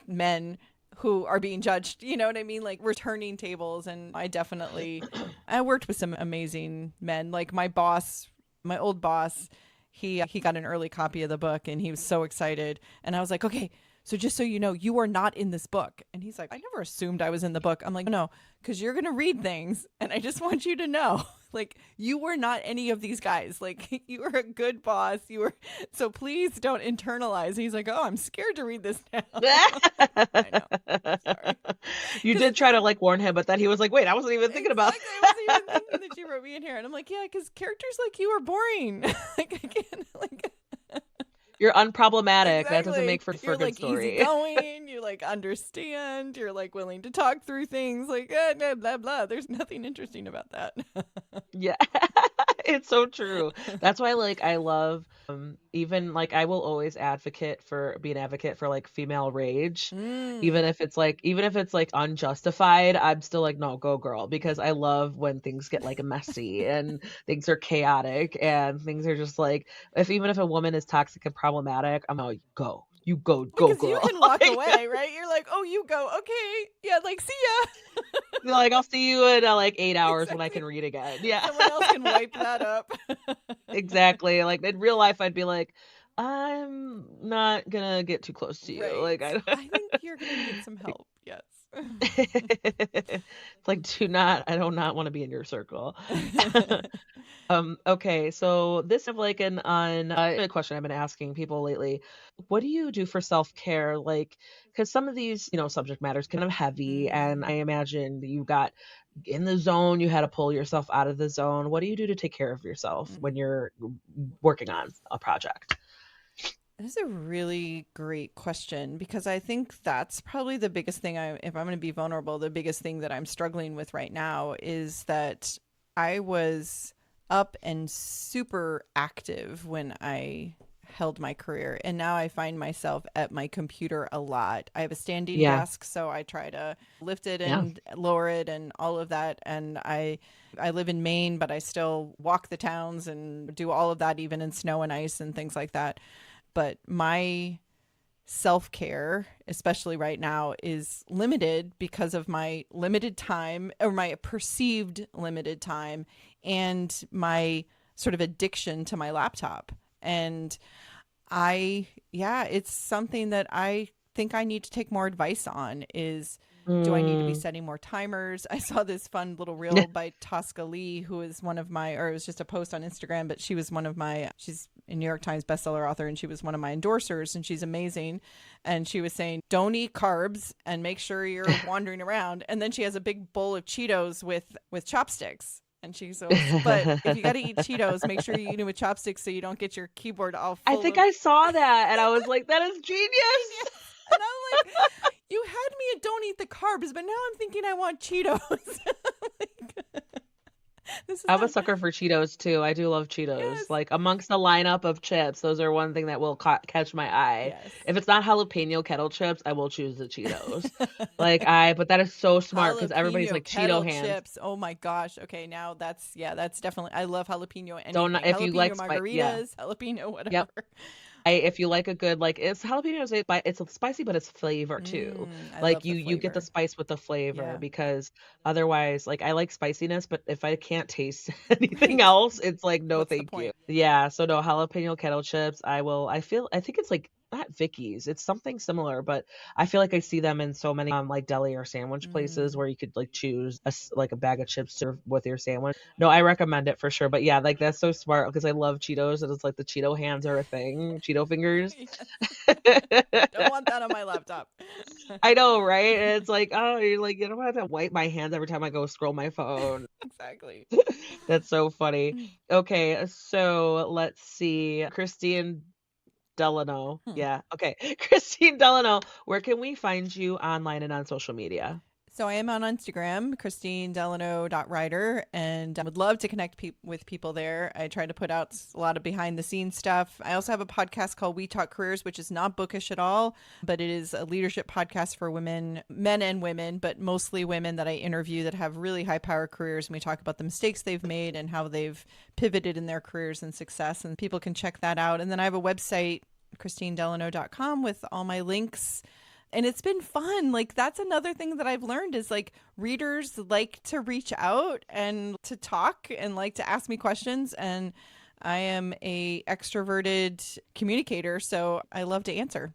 men who are being judged. You know what I mean? Like we're turning tables. And I worked with some amazing men. Like my boss, my old boss, he got an early copy of the book and he was so excited. And I was like, okay, so just so you know, you are not in this book. And he's like, I never assumed I was in the book. I'm like, no, because you're going to read things. And I just want you to know, like, you were not any of these guys. Like, you were a good boss. You were, so please don't internalize. He's like, oh, I'm scared to read this now. I know. Sorry. You Because did try to like warn him, but then he was like, "Wait, I wasn't even thinking about." exactly, I wasn't even thinking that you wrote me in here. And I'm like, yeah, because characters like you are boring. Like, I can't, like, You're unproblematic. That doesn't exactly. make for You're a good like story. easygoing. You like understand. You're like willing to talk through things. Like blah blah blah. There's nothing interesting about that. Yeah. It's so true. That's why like I love even like I will always advocate for be an advocate for like female rage. Mm. Even if it's like unjustified, I'm still like no, go girl because I love when things get like messy and things are chaotic and things are just like if even if a woman is toxic and problematic, I'm like go. You go Because you girl. can walk Like, away, right? You're like, oh, you go. Okay, yeah, like see ya. like I'll see you in like 8 hours when I Exactly. can read again. Yeah. Someone else can wipe that up. Exactly. Like in real life, I'd be like, I'm not gonna get too close to you. Right. Like I, I think you're gonna need some help. Yes. it's like I do not want to be in your circle. Okay, so this is like a question I've been asking people lately. What do you do for self-care? Like, because some of these, subject matters kind of heavy, and I Mm. imagine you got in the zone, you had to pull yourself out of the zone. What do you do to take care of yourself when Mm. you're working on a project? That is a really great question because I think that's probably the biggest thing if I'm going to be vulnerable, the biggest thing that I'm struggling with right now is that I was up and super active when I held my career. And now I find myself at my computer a lot. I have a standing Yeah. desk, so I try to lift it Yeah. and lower it and all of that. And I live in Maine, but I still walk the towns and do all of that even in snow and ice and things like that. But my self care, especially right now, is limited because of my limited time or my perceived limited time and my sort of addiction to my laptop. And it's something that I think I need to take more advice on is do I need to be Mm. setting more timers? I saw this fun little reel by Tosca Lee, who is one of my, or it was just a post on Instagram, but she was one of my, she's a New York Times bestseller author and she was one of my endorsers and she's amazing. And she was saying, don't eat carbs and make sure you're wandering around. And then she has a big bowl of Cheetos with chopsticks. And she goes, but if you got to eat Cheetos, make sure you eat them with chopsticks so you don't get your keyboard all I full think of I saw that and I was like, that is genius. genius. And I'm like, you had me at don't eat the carbs, but now I'm thinking I want Cheetos. Like, this is I'm a not, sucker for Cheetos too. I do love Cheetos. yes, Like amongst the lineup of chips, those are one thing that will catch my eye. yes. If it's not jalapeno kettle chips, I will choose the Cheetos. But that is so smart because everybody's Jalapeno like Cheeto kettle hands. chips. Oh my gosh. Okay, now that's definitely, I love jalapeno Don't anything. if you Jalapeno like spice, yeah, margaritas, jalapeno yep. whatever. If you like a good like it's jalapenos, it's spicy, but it's flavor too. I Like love the you get the flavor. spice with the flavor Yeah. because otherwise, like I like spiciness, but if I can't taste anything Right. else, it's like no, What's the thank you. point? Yeah, so no jalapeno kettle chips. I think it's like not Vicky's. It's something similar, but I feel like I see them in so many like deli or sandwich places Mm. where you could like choose like a bag of chips to serve with your sandwich. No, I recommend it for sure. But yeah, like that's so smart because I love Cheetos and it's like the Cheeto hands are a thing, Cheeto fingers. Yes. Don't want that on my laptop. I know, right? And it's like, oh, you're like, you don't have to wipe my hands every time I go scroll my phone. Exactly. That's so funny. Okay, so let's see. Kristine Delano. Hmm. Yeah. Okay. Kristine Delano, where can we find you online and on social media? So I am on Instagram, KristineDelano.writer, and I would love to connect with people there. I try to put out a lot of behind the scenes stuff. I also have a podcast called We Talk Careers, which is not bookish at all, but it is a leadership podcast for women, men and women, but mostly women that I interview that have really high power careers. And we talk about the mistakes they've made and how they've pivoted in their careers and success. And people can check that out. And then I have a website, KristineDelano.com, with all my links, and it's been fun. Like that's another thing that I've learned is like readers like to reach out and to talk and like to ask me questions, and I am a extroverted communicator, so I love to answer.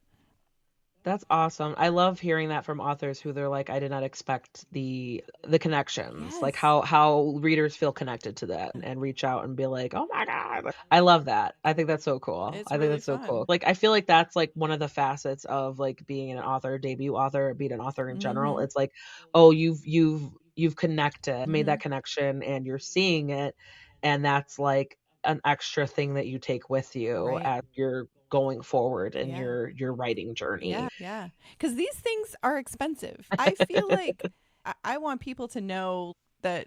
That's awesome. I love hearing that from authors who they're like, I did not expect the connections, like Yes. how readers feel connected to that and reach out and be like, oh my God. I love that. I think that's so cool. It's I think really that's so cool. fun. Like I feel like that's like one of the facets of like being an author, debut author, being an author in general. Mhm. It's like, oh, you've connected, made that Mhm. connection and you're seeing it. And that's like an extra thing that you take with you Right. as you're going forward in Yeah. your writing Yeah. journey. Yeah. Cuz these things are expensive. I feel like I want people to know that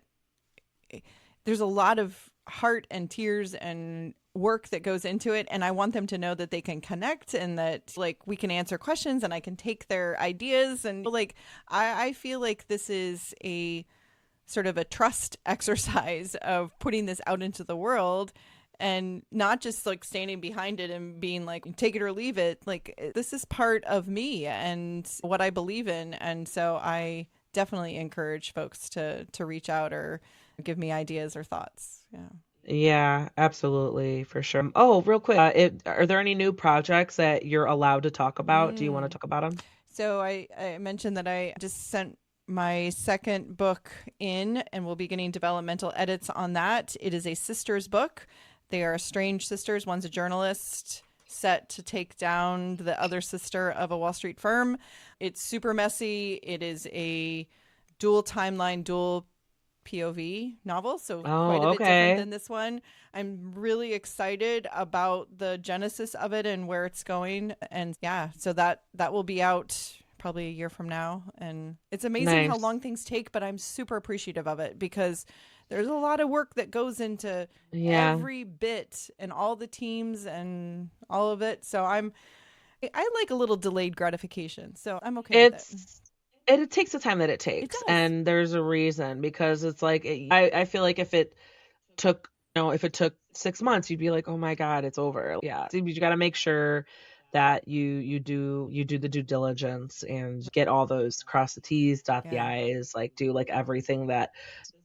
there's a lot of heart and tears and work that goes into it, and I want them to know that they can connect and that like we can answer questions and I can take their ideas, and like I feel like this is a sort of a trust exercise of putting this out into the world and not just like standing behind it and being like take it or leave it. Like this is part of me and what I believe in, and so I definitely encourage folks to reach out or give me ideas or thoughts. Yeah. Yeah, absolutely, for sure. Oh, real quick, are there any new projects that you're allowed to talk about? Do you want to Mm. talk about them? So I mentioned that I just sent my second book in and we'll be getting developmental edits on that. It is a sister's book. They are estranged sisters. One's a journalist set to take down the other sister of a Wall Street firm. It's super messy. It is a dual timeline, dual POV novel, so quite a Oh, bit different okay. than this one. I'm really excited about the genesis of it and where it's going. And yeah, so that will be out probably a year from now. And it's amazing how Nice. long things take, but I'm super appreciative of it because there's a lot of work that goes into Yeah. every bit and all the teams and all of it. So I like a little delayed gratification. So I'm okay with it. It's it takes the time that it It takes, does. and there's a reason because it's like I feel like if it took, if it took 6 months, you'd be like, "Oh my God, it's over." Yeah. So you gotta make sure that you do the due diligence and get all those cross the T's, dot the Yeah. I's, like do like everything that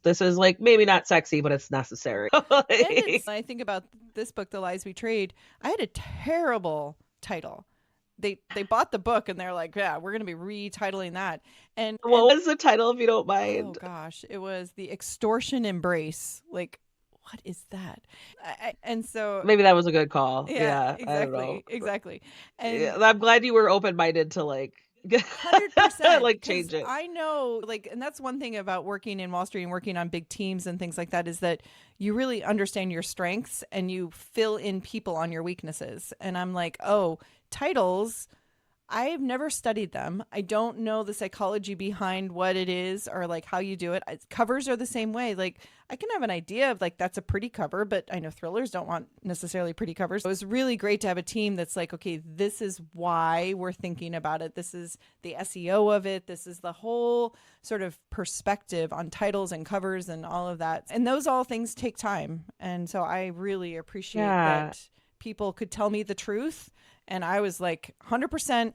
this is like maybe not sexy, but it's necessary. And Like, it's, I think about this book, The Lies We Trade, I had a terrible title. They bought the book and they're like, yeah, we're going to be retitling that. what And was the title if you don't oh mind? gosh, it was The Extortion Embrace. Like, what is that? And so Maybe that was a good call. yeah, Yeah, I don't know. exactly, exactly. Yeah, And I'm glad you were open-minded to like 100% like because change it. I know like, and that's one thing about working in Wall Street and working on big teams and things like that is that you really understand your strengths and you fill in people on your weaknesses. And I'm like, oh, titles, I've never studied them. I don't know the psychology behind what it is or like how you do it. Covers are the same way. Like I can have an idea of like that's a pretty cover, but I know thrillers don't want necessarily pretty covers. So it was really great to have a team that's like, okay, this is why we're thinking about it. This is the SEO of it. This is the whole sort of perspective on titles and covers and all of that. And those all things take time. And so I really appreciate Yeah, that people could tell me the truth and I was like 100%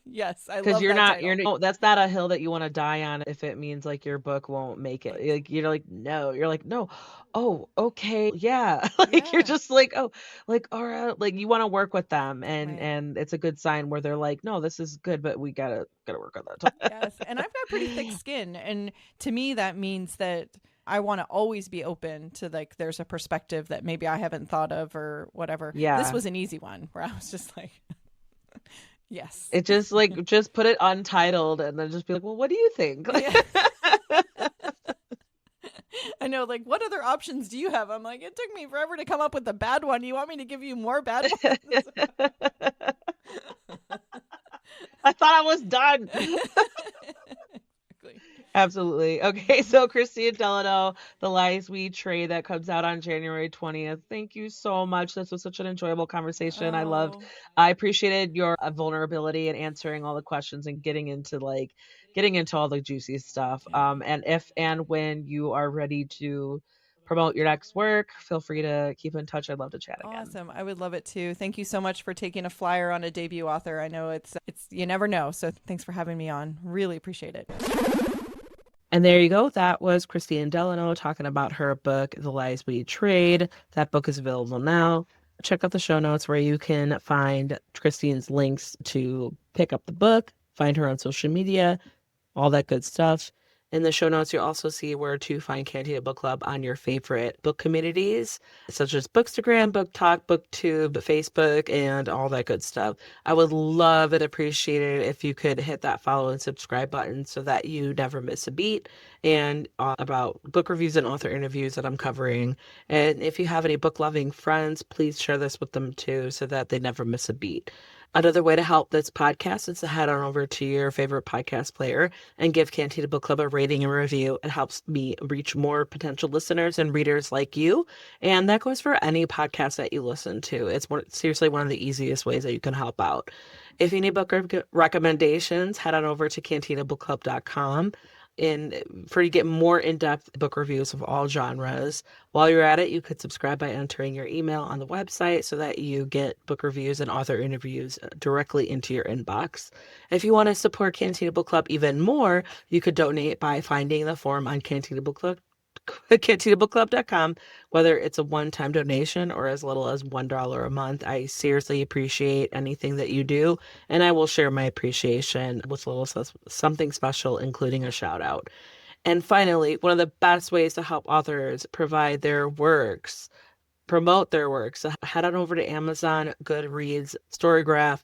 yes, I because love you're that not you're title. no, that's not a hill that you want to die on if it means like your book won't make it. Like you're like, no, you're like, no. Oh, okay. Yeah. Like you're Yeah, just like, oh, like all right, like you want to work with them right. and it's a good sign where they're like, no, this is good, but we gotta work on that. Yes. And I've got pretty thick skin. And to me, that means that I want to always be open to like, there's a perspective that maybe I haven't thought of or whatever. This Yeah. was an easy one where I was just like, yes. It just like just put it untitled and then just be like, well, what do you think? Yeah. I know. Like, what other options do you have? I'm like, it took me forever to come up with a bad one. You want me to give you more bad ones? I thought I was done. Exactly. Absolutely. Okay, so Kristine Delano, The Lies We Trade, that comes out on January 20th. Thank you so much. This was such an enjoyable conversation. Oh, I appreciated your vulnerability and answering all the questions and getting into all the juicy stuff. yeah. And if and when you are ready to promote your next work, feel free to keep in touch. I'd love to chat again. Awesome. I would love it too. Thank you so much for taking a flyer on a debut author. I know it's you never know. So thanks for having me on. Really appreciate it. And there you go. That was Kristine Delano talking about her book, The Lies We Trade. That book is available now. Check out the show notes where you can find Kristine's links to pick up the book, find her on social media, all that good stuff. In the show notes, you'll also see where to find Cantina Book Club on your favorite book communities, such as Bookstagram, Book Talk, BookTube, Facebook, and all that good stuff. I would love and appreciate it if you could hit that follow and subscribe button so that you never miss a beat and about book reviews and author interviews that I'm covering. And if you have any book loving friends, please share this with them too so that they never miss a beat. Another way to help this podcast is to head on over to your favorite podcast player and give Cantina Book Club a rating and review. It helps me reach more potential listeners and readers like you. And that goes for any podcast that you listen to. It's seriously one of the easiest ways that you can help out. If you need book recommendations, head on over to cantinabookclub.com and for you get more in-depth book reviews of all genres. While you're at it, you could subscribe by entering your email on the website so that you get book reviews and author interviews directly into your inbox. If you want to support Cantina Book Club even more, you could donate by finding the form on Cantina Book Club, cantinabookclub.com, whether it's a one-time donation or as little as $1 a month. I seriously appreciate anything that you do, and I will share my appreciation with a little something special, including a shout out. And finally, one of the best ways to help authors provide their works, promote their works, so head on over to Amazon, Goodreads, Storygraph,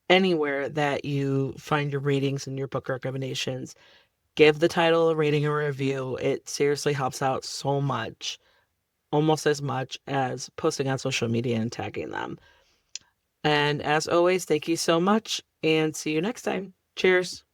anywhere that you find your ratings and your book recommendations. Give the title a rating or review. It seriously helps out so much, almost as much as posting on social media and tagging them. And as always, thank you so much and see you next time. Cheers.